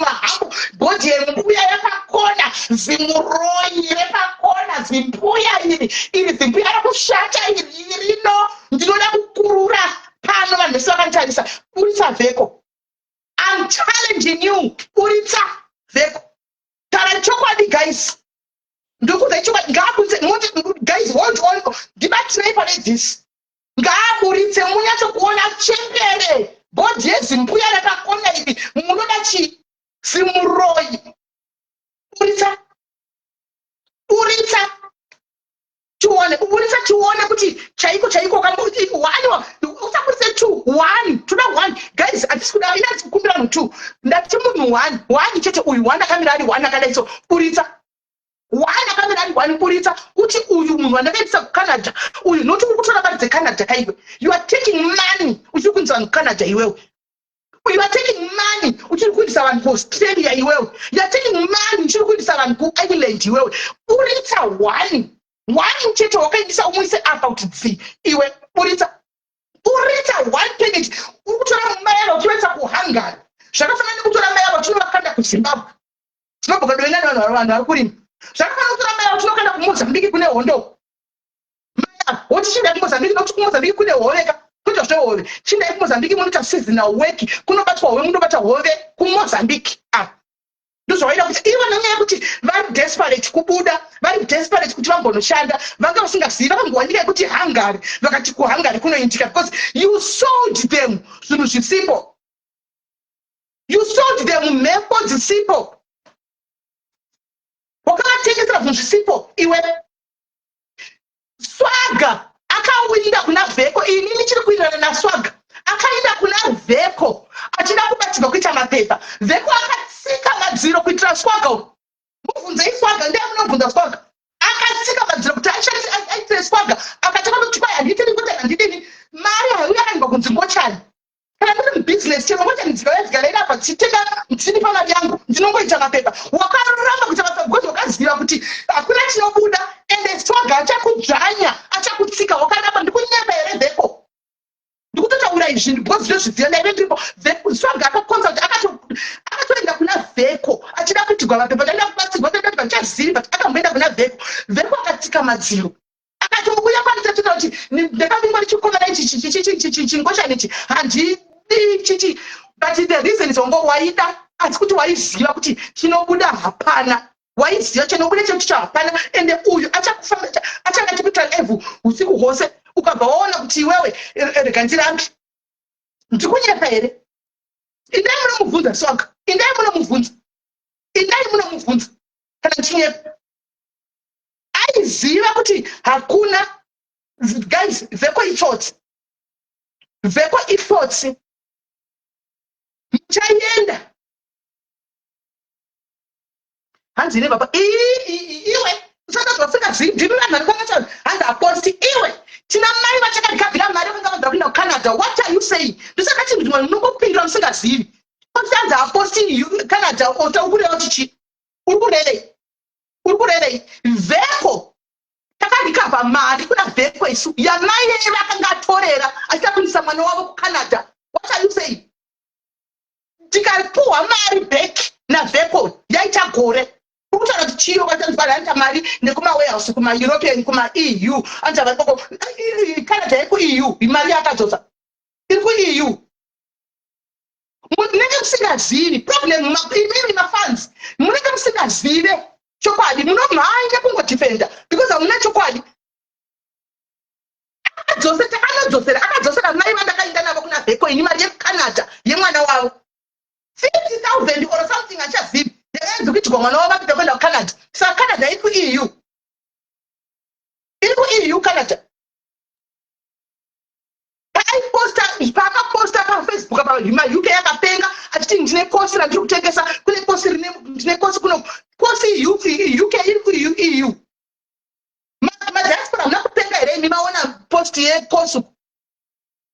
bhodhi yembuya yakakona zimuroi repakona zimbuya iri zimbuya rakushata iri rino ndinoda kukurura pano vanhu vese vakanditarisa. Uritsa Veko, I'm challenging you. Uritsa Veko, tara chokwadi guys. Guys, hold on. Debate for this. Ngaburitse munyacho kuona chembere. Bodi yezimbuya rakakona ivi. Munoda chi simuroi. Uritsa. Tuone kuti chaiko kamuti 1 usakurise 2 1 tuna 1 guys atikuda ina tikumbira mu 2 ndati munhu 1 chete uyu 1 akamira ari 1 akadai so uritsa 1 akamira ari 1 uritsa kuti uyu munhu andakaitisa ku Canada uyu noti ukutora mari dze Canada kaiwe you are taking money uchiri kunzwa ku Canada iwewe. You are taking money uchiri kuindisa vanhu ku Australia iwewe. You are taking money uchiri kuindisa vanhu ku Ireland iwewe. Uritsa 1 chete wakaindisa umuise about dzi iwe uritsa 1 page ukutora mayalo uchiwetsa ku Hungary zvakafanana nekutora mayalo tinovakanda ku Zimbabwe tinobhuka doina vanhu vari kurima zvakafanana kutora mayalo tinokanda ku Mozambique kune hondo maya woti chinda ku Mozambique nokuti ku Mozambique kune horeka kuita zvehove chinda ku Mozambique munoita seasonal work kunobatwa hove munobata hove ku Mozambique ndozvaida kuti ivo nenyaya yekuti vari desperate kubuda vari desperate kuti vambonoshanda vanga vasingazivi vakangowanika yekuti Hungary vakati ku Hungary kunoitika because you sold them zvinhu zvisipo. You sold them mhepo dzisipo wakavatengesera zvinhu zvisipo iwe. Swaga akawinda kuna Veko inini chiri kuinana naSwaga akaenda kuna Veko achida kubatsirwa kuita mapepa. Veko akatsika madziro kuitira Swaga. Mubvunzei Swaga ndiye munobvunza Swaga. Akatsika madziro kuti aitire Swaga akataka kuti kwai handitini kuti handidini mari hauya akaimba kunzi ngochani. Kana muri mubusiness chero ngochani dzikavedzigara iri apa dzichitenga mutini pamari yangu ndinongoita mapepa. Wakarurama kuita mapepa because wakaziva kuti hakuna chinobuda ende Swaga achakudzvanya achakutsika wakanapa ndikunyepa here Veko. Ndikutotaura izvi because ndozviziva ndaive ndiripo. Swaga akakonza kuti akatoenda kuna Veko achida kutigwa mapepa taida kubatsirwa taida kuti vachazivi but akamboenda kuna Veko. Veko akatsika madziro akati mukuya kwanitatoita kuti ndakavingwa ndichikomera ichi chingoshani ichi handidi chichi but the reason is ongo waida asi kuti waiziva kuti chinobuda hapana. Waiziva chinobuda chetu hapana ende uyu achakufamba achangati kuita evhu usiku hwose ukabva waona kuti iwewe rega ndirambi ndikunyepa here. Indai munomubvunza Swaga, indai munomubvunza kana ndichinyepa. Aiziva kuti hakuna guys. Veko ifotsi muchaenda hanzi ne baba iwe usatozwa singazivi ndiri vanhu vari kwangati hanzi aposti iwe tina mai vachakagadzira mari vanga vabva kuenda kuCanada. What are you saying? Ndosakati mnhu unongopindura musingazivi kuti hanzi aposti Canada utakureva chichi uri kurevei. Veko takandikabva mari kuna Veko isu yamai yeye vakanga atorera achida kuindisa mwana wavo kuCanada. What are you saying? Tikaripuhwa mari back naVeko yaita gore ukutaura kuti chiro vatanzvaranta mari nekumawarehouse kumaeuropean kumaEU anti avako Canada yekuEU imari yakadzosa iri kuEU. Munenge musingazivi problem imimi mafans munenge musingazive chokwadi munomhanya kungodefenda because hamuna chokwadi. Akadzosera mai vandakaenda navo kuna Veko ini mari yeCanada yemwana wavo 50,000 or something achazivi ndakaenzi kuitigwa mwana wavo apinda kuenda kuCanada. Saka Canada iri kuEU Canada. Paakaposta paFacebook paUK yakapenga achiti ndine kosi randiri kutengesa kune kosi ndine kosi kuno kosi UK iri kuEU. Madiaspora hamuna kupenga here imi maona post yekosi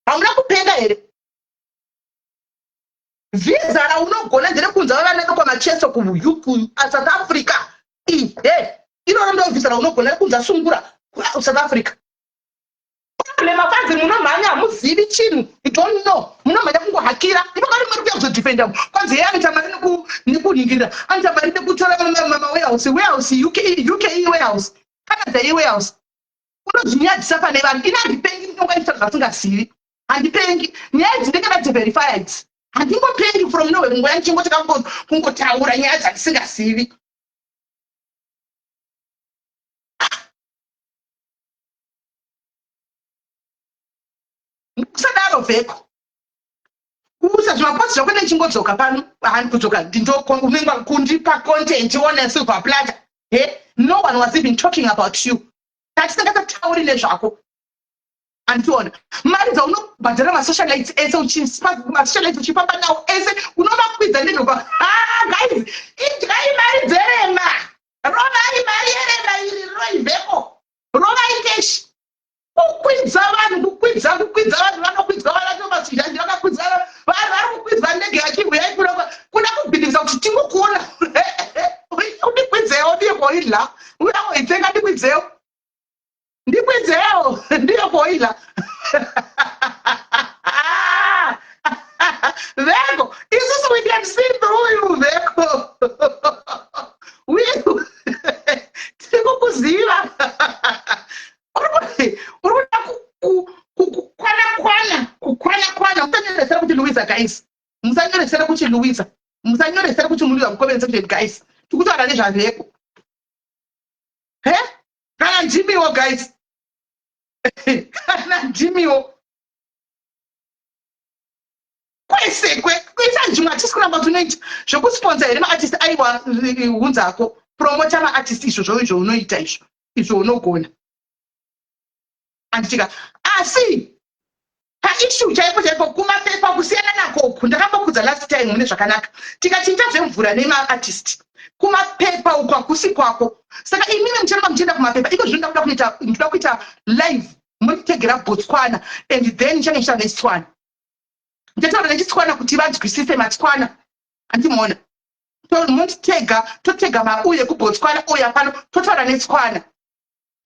hamuna kupenga here. Visa raunogona nderekunza vavanenge kwamacheso South Africa iroro ndo visa raunogona rekunza sungura South Africa. problem afanzi munomhanya muzivi chinhu. You don't know. Munomhanya kungohakira. Ipakari muri kuya kuzodefenda. Kwanzi yeye anoita mari nekuningira. Anoita mari nekutora warehouse UK warehouse. Canada warehouse. Unozvinyadzisa pane vanhu. Inandipengi ndinongaita zvasingazivi. Handipengi. Nyaya dzinenge dzeverified. Handingopengi from nowhere nguva ndichingoti kungotaura nyaya dzandisingazivi. Kusadaro vheko. Kusa zvimaposti zvako ndichingodzoka pano. Handi kudzoka unenge kundipa content one silver platter. No one was even talking about you. Tatisingatauri nezvako. Antiona mari dzaunobhadhara masocialites ese masocialites uchifamba nawo ese unovakwidza ndinopa guys idyai mari dzerema rovai mari yerema iri roivheko rovai keshi kukwidza vanhu vanokwidzwa vanatomasizha ndivakakwidza vanhu vari kukwidza ndege achibhuya kuda kubhindikisa kuti tingokuona undikwidzewo ndiye boila uyawoitenga ndikwidzewo ndiyo boila. Veko, isusu we can see through you, Veko. Tikukuziva. Kukwana. Musanyoresera kuti Louisa, guys. Musanyoresera kuti Louisa. Musanyoresera kuti muri wamukomeni section, guys. Tikutaura nezvaveko. Kana Jimmywo, guys. Kana Jimmywo. Kwese njimwe artist kuramba tunoita zvokusponsor here maartist aiwa hunzako promota maartist izvo unoita izvo unogona anditika asi paissue chaipo kumapepa kusiyana nakoku ndakambokudza last time mune zvakanaka tikachinja zvemvura nemaartist kumapepa uko hakusi kwako saka imimi muchanoma muchienda kumapepa iko zvino ndoda kuita live muritegera Botswana and then nichange ndichita neChitswana ndataura neChitswana kuti vanzwisise maTswana andimoona totega mauye kuBotswana uya pano totaura neChitswana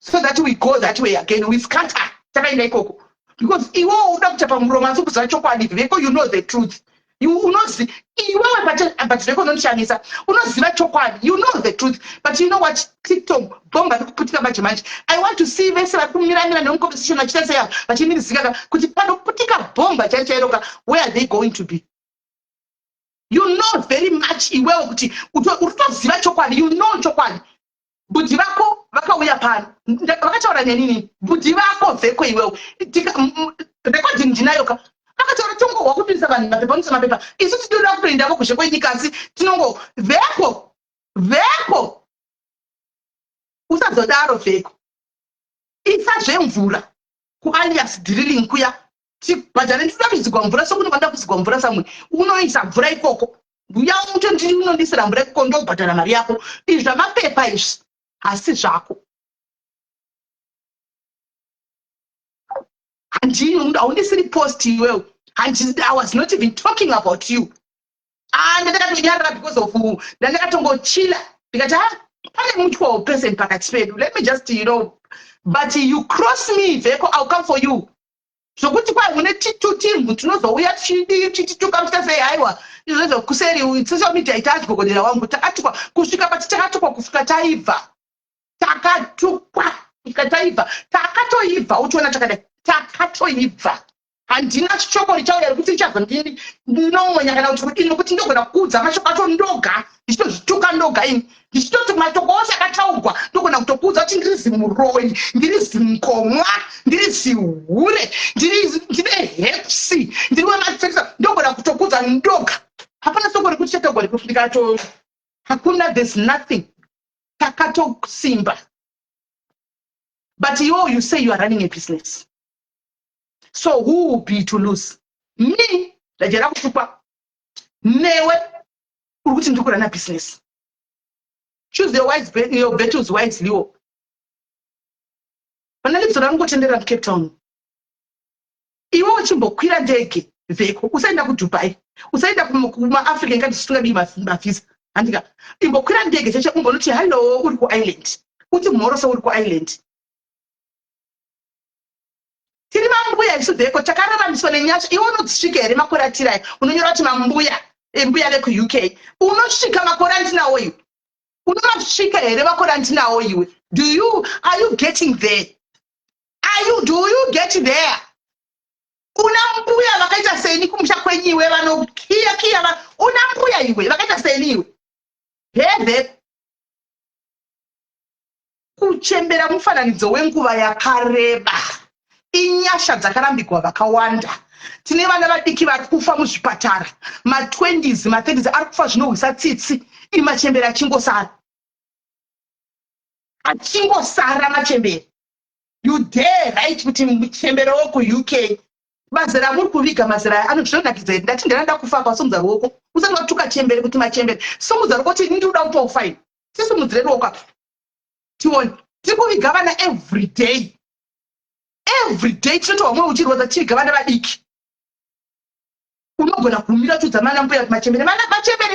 so that we go that way again we scatter takaenda ikoko because iwo uda kuti pamuromo asi kuziva chokwadi veko you know the truth unozi iwewe but veko unonishamisa unoziva chokwadi you know the truth but you know what TikTok bomba rikuputika manje I want to see vese vari kumiranira nemuconversation vachita seya vachimirizika kuti panoputika bomba chairoka where are they going to be you know very much iwewe kuti uritoziva chokwadi you know chokwadi budhi vako vakauya pano vakataura nenini budhi vako vheko iwewe recording ndinayoka vakataura tongohwa kudurisa vanhu mapepa unoisa mapepa isu tinoda kutoendako kushe kwenyika asi tinongo vheko usazodaro vheko isa zvemvura kualias drilling kuya tibhadhare ndinoda kuzigwa mvura sokunokwanda kuzigwa mvura samwe unoisa mvura ikoko mbuya utondiri unondisira mvura ikoko ndobhadhara mari yako izvi zvamapepa izvi hasi zvako haundisiri post iwewe I was not even talking about you ndakatonyarara because of ndakatongochila ndikati pane mutual person pakati pedu let me just but you cross me vheko I'll come for you zvokuti kwai mune timu tinozouya tichituka muchitafei haiwa izvozvo kuseri social media itaati gogodera wangu takatukwa kusvika pati takatukwa kusvika taibva takatukwa ikataibva takatoibva uchiona takatoibva handina chichokori chauya rekuti richazondini ndinomwenya kana kuti kuti ndogona kuudza mashoko acho ndoga ndichitozvituka ndoga ini ndichitoti matoko ose akataurwa ndogona kutokuudza kuti ndiri zimuroi ndiri zimkomwa ndiri zihure ndine hepsi ndiri wemasekisa ndogona kutokuudza ndoga hapana soko rekuti chatogori kufika hakuna there's nothing takatosimba but you say you are running a business. So who will be to lose? Me, ndajera kutupa. Newe, urukuti ndikurana business. Choose your battles wisely. Panalipso rangotendera Cape Town. Iwe uchimbokwira ndege vheko usaenda kuDubai. Usaenda kuma Africa ngati situngabi mavisa. Andika imbokwira ndege cheche umbonoti hello uri ku island. Uti mhoroso uri ku island. tiri mambuya isu vheko takararamiswa nenyasha. Iwe unodzisvika here makore atirai unonyora kuti mambuya embuya veku-UK unosvika makore andinawo iwe unomasvika here makore andinawo iwe. Are you getting there? Do you get there? Una mbuya vakaita seni kumusha kwenyiwe vanokiya una mbuya iwe vakaita seni iwe heve kuchembera mufananidzo wenguva yakareba inyasha dzakarambigwa vakawanda. Tine vana vadiki vari kufa muzvipatara ma20s ma30s ari kufa zvinorwisa tsitsi iri machembera achingosara machembera. You dare right kuti muchembera woku-UK mazera muri kuviga mazera aya anozvinonakidza here ndati ndaranda kufa pasomudza ruoko usati watuka chembere kuti machembere somudza ruoko kuti ndinoda kutofa ine tisimudzire ruoko apo tione tiri kuviga vana every day tinotowa mwe uchirwadza tiviga vana vadiki unogona kumira tudza mana mbuya kuti machembere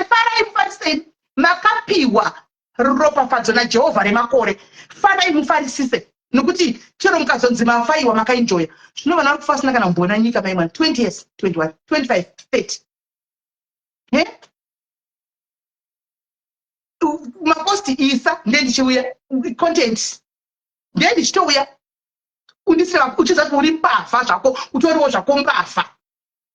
farai mufariseni makapiwa ropafadzo najehovha remakore farai mufarisise nokuti chero mukazonzi mafaiwa makaenjoya zvino vana vari kufa asina kana kumbona nyika maimwana 20 years 21 25 30 maposti isa ndendichiuya content ndendichitouya undisira uchiza kuti uri mbavha zvako utoriwo zvako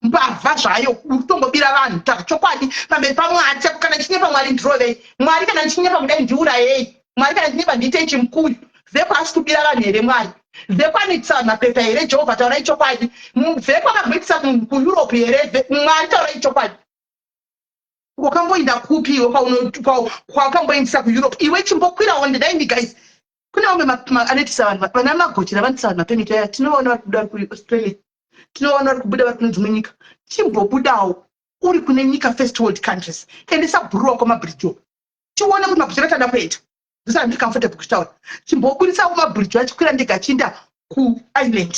mbavha zvayo utongobira vanhu taura chokwadi pamberi pamwari chako kana chinyepa mwari ndirovei mwari kana chinyepa kudai ndiurayei mwari kana chinyepa ndiitei chimukuyu vheko asi kubira vanhu here mwari vheko anoitisa mapepa here jehovha taurai chokwadi vheko akagwitisa kueurope here mwari taurai chokwadi wakamboinda kupiwo kwakamboindisa kueurope iwe chimbokwirawo ndidaindi guys kune vamwe anoitisa vanhu vana magochera vanoitisa vanhu mapenito aya tinovaona vari kubuda vari kuaustralia tinovaona vari kubuda vari kune dzimwe nyika chimbobudawo uri kune nyika first world countries endesa bhuruwa kwamabhirijo tione kuti mabhirijo akatanda kuenda ndisati ndiri comfortable kuchitaura chimbobuditsawo mabhirijo achikwira ndege achiinda kuisland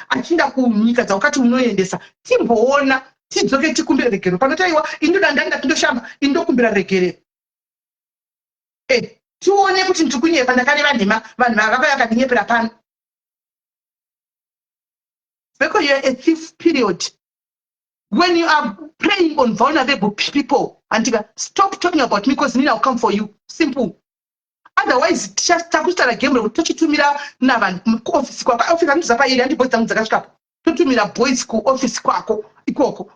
achiinda kunyika dzaukati unoendesa timboona tidzoke tikumbire regerero panotaiwa indoda ndanga tindoshamba indokumbira regerero tione kuti ndiri kunyepa ndakareva nhema vanhu vakauya vakandinyepera pano because you're a thief period. When you are preying on vulnerable people, Antika, stop talking about me because Nina will come for you. Simple. Otherwise, just takusta game will touch it to me navan office and Zapa and boys and Zakashka. To me boys school office quaco, equal.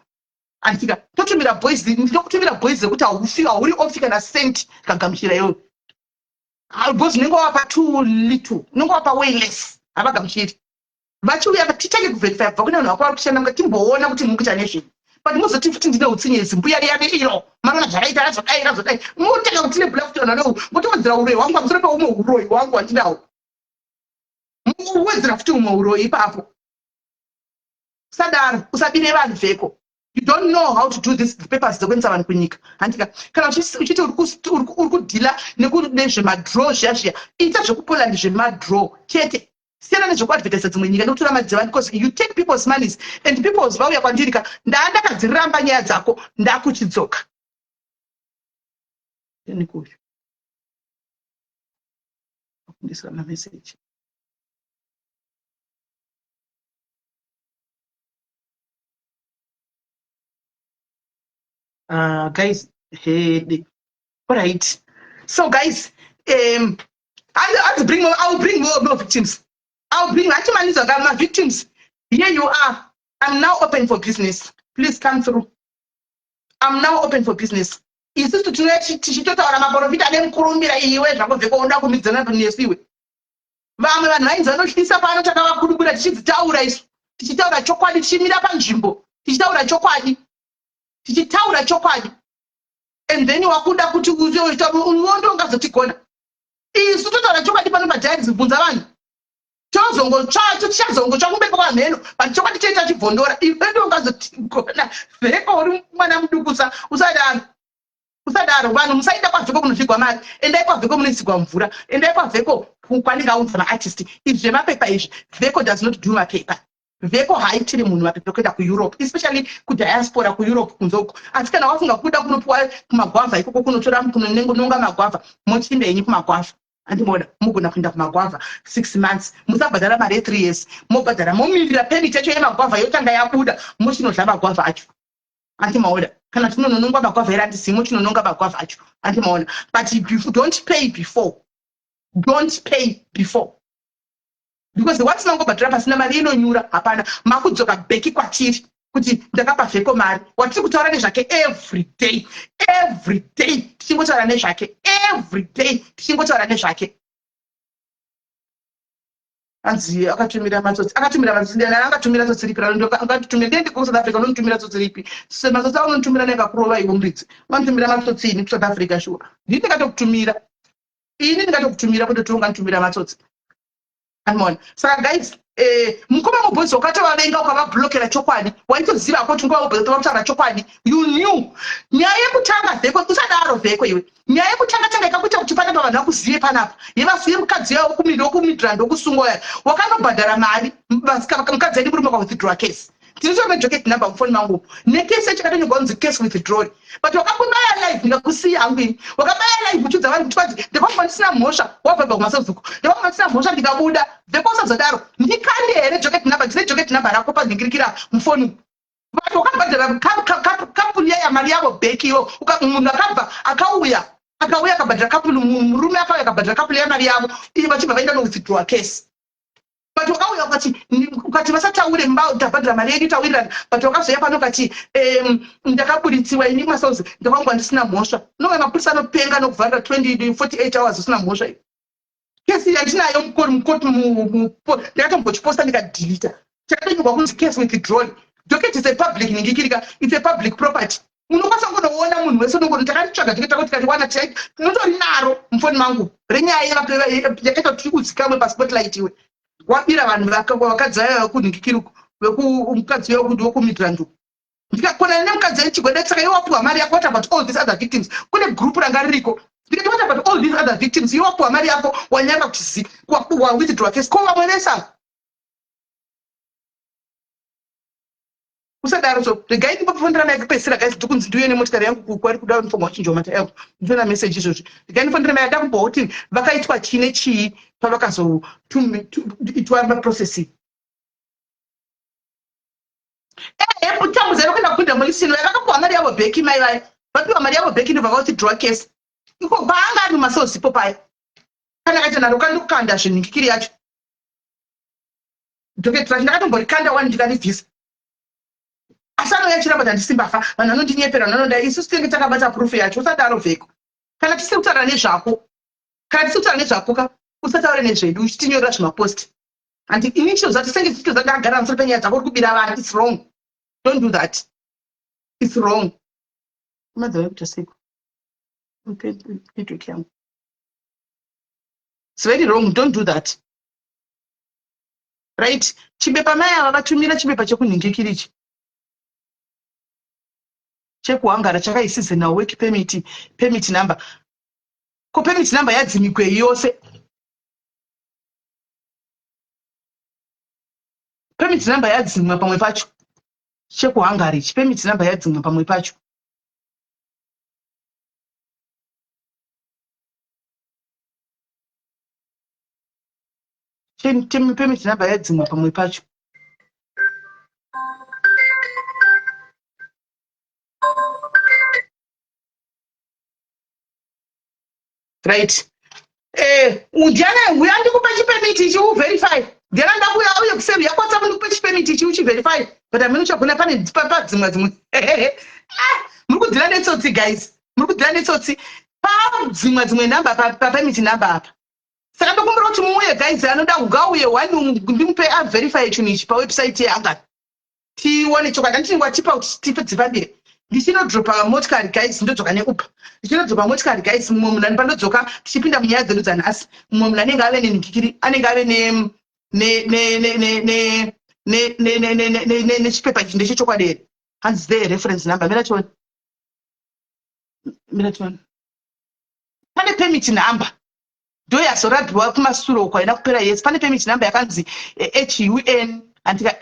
Antika, to me boys, talk to me boys that I will feel already office and sent can come here. I'll go up too little, no up way less. Abagam shit. Vachiuya titange kuverify kubva kune vanhu vakawari kushanda nga timboona kuti mukuita nezvi but muzoti futi ndine utsinyezi mbuya riyane iro manona zvakaita zvadai mutanga kuti ne black tona no mutowedzera uroyi wangu pamusoro peumwe uroyi wangu wandinawo muwedzera futi umwe uroyi ipapo sadaro usabire vanhu vheko. You don't know how to do this papers dzokwenza vanhu kunyika handika kana uchiti uri kudhila nezvemadraw zviya ita zvekupoland zvemadraw chete siyana nezvekuadvertisa dzimwe nyika nekutora madzivani because you take people's monies and people's vauya kwandirika ndandakadziramba nyaya dzako ndakuchidzoka nikuyo akundisira mameseji guys all right so guys I'll bring more victims. I'll bring my victims. Here you are. I'm now open for business. Please come through. I'm now open for business. Is this to tichitotaura maprofita nemukurumbira iwe zvakobve kuonda kumidzana nesiwe. Vamwe vanhu vainzi vanotyisa pano takavakurukura tichidzitaura isu. Tichitaura chokwadi tichimira panzvimbo. Tichitaura chokwadi. And then wakuda kuti uzoita unondo ungazotigona. Isu totaura chokwadi pano pajairi bvunza vanhu. Tichazongotsva kubepa kwamheno but chokwadi chete chibvondora iwe ndo ungazotigona vheko uri mwana mudukusa usadaro vanhu musaenda kwavheko munozvigwa mari endai kwavheko munoisigwa mvura endai kwavheko kwaninga audza maartist izvi zvemapepa izvi vheko does not do mapepa vheko haitiri munhu mapepa kuenda kueurope especially kudiaspora kueurope kunzoko asi kana wafunga kuda kunopiwa kumagwavha ikoko kunotora kunononga magwavha mochinde yenyu kumagwavha andimona mugona kuenda kumagwavha 6 months musabhadhara mari ye3 years mobhadhara momirira permit yacho yemagwavha yotanga yabuda mochinodla magwavha acho andimaona kana tinononongwa magwavha ere handisiyi mochinononga magwavha acho andimaona but don't pay before because watinongobhadhara pasina mari inonyura hapana makudzoka bheki kwatiri kuti ndakapa vheko mari watiri kutaura nezvake every day tichingotaura nezvake anzi akatumira matsotsi akatumira tsotsi ripi angatitumira ndiende ku South Africa unotumira tsotsi ripi matsotsi aunotumira nekakurova iwo muridzi unotumira matsotsi ini ku South Africa shuwa ndini ndingatokutumira kuti unganitumira matsotsi anmona saka guys mukoma mubhozi wakatovavenga ukavablokera chokwadi waitoziva kuti nguva mubhozi kutaura chokwadi you knew nyaya yekutanga vheko usadaro vheko iwe nyaya yekutanga tanga ikakuita kuti panapa vanhu vakuzive panapa yevazive mukadzi yavo wokumidrand wokusungwa wakanobhadhara mari mukadzi aidi murume withdraw case tinotora docket number mufoni mangu nekesi yacho katonyorwa kunzi case withdrawn but wakambobaya live ndikakusiya hangu ini wakabaya live uchidza vanhu kuti vadzi ndakamba ndisina mhosva wabva kumasezuku ndakamba ndisina mhosva ndikabuda vheko usazodaro ndikande here docket number ndine docket number rako panhingirikira mufoni but wakabhadhara kampuni yaya mari yavo bheki iwo munhu akauya akabhadhara kampuni murume akauya akabhadhara kampuni yamari yavo iyo vachibva vaenda nowithdraw case but wakauya ukati vasataure ndabhadhara mari yedu taurirana but wakazoya pano ukati ndakabuditsiwa ini masozi ndakangwa ndisina mhosva nonge mapurisa anopenga nokuvharira 48 hours usina mhosva iyo kesi yandinayo mukoti ndakatombochiposta ndikadhilita chakatonyorwa kunzi case withdrawn docket is a public ningikirika it's a public property unokwanisa kunoona munhu wese takatitsvaga tikatiwana tinotori naro mufoni mangu renyaya yakaita kuti udzikamwe paspotlight iwe wabira vanhu vakadzi vaya kunhingikiri mukadzi wokumidrand ndikakona nemukadzi wechigwede saka iwe wapiwa mari yako what about all these other victims kune group ranga ririko ndikati what about all these other victims iwe wapiwa mari yako wanyanga kuti withdraw case ko vamwe vesa usadaro so regai ndipofondera yakupedzisira guys ndikunzi ndiuye nemotikari yangu kwari kuda uniform wachinja mata yangu nditona message izvozvo regai ndifondera yada kumbowa kuti vakaitwa chii pavakazoitwa maprocessing tambudzai kuenda kupinda mulisino yakakapiwa mari yavo bheki mai vaya vapiwa mari yavo bheki ndobva vauthdraw case iko paanga ari mumasozipo paya kana kaita naro kandikukanda zvinhingikiri yacho doketera ndakatomborikanda wani ndikarivhisa asi anouya chiramba tandisimbafa vanhu vanondinyepera vanhu vanodai isusu tinenge takabata proof yacho usadaro vheko kana tisiri kutaura nezvako ka usataure nezvedu uchitinyorera zvimaposti and initial zati senge tichizoza ndakagara musoro penyaya dzako uri kubira vanhu it's wrong don't do that it's wrong madzava kutaseko network yangu it's very wrong don't do that right chibepa mai ava vatumira chibepa chekunhingikirichi chekuhangara chakaisize nawo work permit number ko permit number yadzimikwei yose permit number yadzimwa pamwe pacho chekuhangara ichi permit number yadzimwa pamwe pacho permit number yadzimwa pamwe pacho right ndiana uya ndikupa chipemiti ichi uverify ndiana ndakuya uye kusevi yakwatsa ndikupa chipemiti ichi uchiverify but amene uchagona pane padzimwe muri kudzira netsotsi guys muri kudzira netsotsi padzimwe namba papemiti namba apa saka ndokumbira kuti muuye guys anoda kugauye wani ndimupe averify chinhu ichi pawebsite yanga tione chokwadi andichiningwa tipa kuti tipe dzipabire ndichinodropa motikari guys ndodzoka neupa ndichinodropa motikari guys mumwe munhu anipandodzoka tichipinda munyaya dzedu dzanhasi mumwe munhu anenge ave nenhingikiri anenge ave nechipepa ichi ndechechokwadi here hanzi the reference number mirationi pane permit number ndo yazorabiwa kumasuro uko aina kupera yes pane permit number yakanzi HUN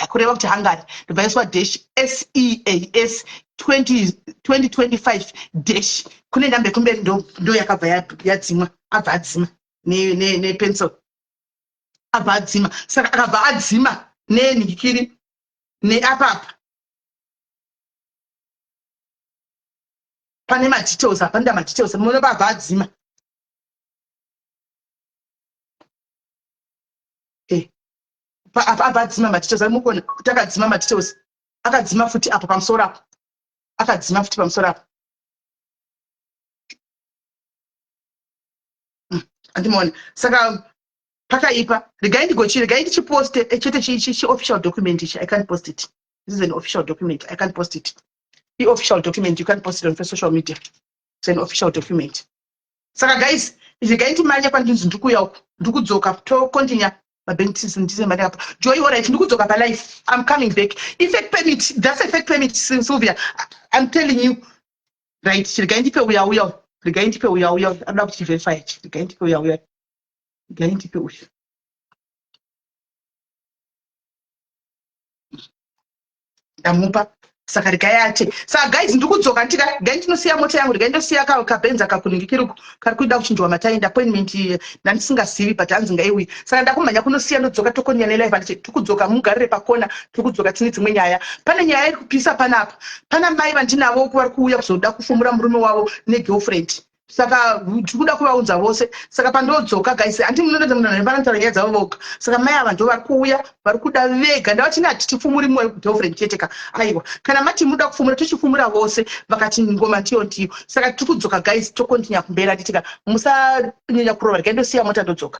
kureva kuti hungary ndobva yaiswa -SEAS 2025 kune namba yekumberi ndo yakabva yadzimwa abva adzima nepencil abva adzima. Saka akabva adzima nenhikiri neapapa pane madetails apanda madetails munoona pabva adzima. Abva adzima madetails ari mukuona kuti akadzima madetails akadzima futi apo pamusoro apo akadzima futi pamusoro apo andimaona. Saka pakaipa regai ndichiposte chete chiofficial document ichi. I can't post it. This is an official document. I can't post it. The official document you can't post it on social media. It's an official document. Saka guys, regai ndimanya kwandinzi ndikuya uku ndikudzoka to continue mabentis ndize mari apa. Joy, all right, ndikudzoka pa life. I'm coming back. Effect permit, that's effect permit Sylvia. I'm telling you. Right, regai ndipe uya. Regai ndipe uya. Anoda kuti verify. Regai ndipe uya. Regai ndipe uya. Ndamupa. Saka regai ate. Saka guys ndikudzoka ndika regai ndinosiya mota yangu regai ndosiya kabenza kakuningikiri kari kuida kuchinjwa mataenda appointment nandisingazivi but hanzi ngaiwi. Saka ndakumanya kunosiya ndodzoka tokonya nelive andi tikudzoka mugarire pakona tikudzoka tine dzimwe nyaya. Pane nyaya iri kupisa panapa. Pana mai vandinavo vari kuuya kuzoda kufumura murume wavo negirlfriend. Saka tikuda kuvaudza vose. Saka pandodzoka guys andi munoita munhu anopana nyaya dzavo voga. Saka mai ava ndo vari kuuya vari kuda vega ndavati nati tifumuri mumwe girlfriend cheteka. Aiwa kana mati muda kufumura tochifumura vose vakati ngoma ndiyo. Saka tikudzoka guys tokontinya kumbera titika musanyanya kurova regai ndosiya mota ndodzoka.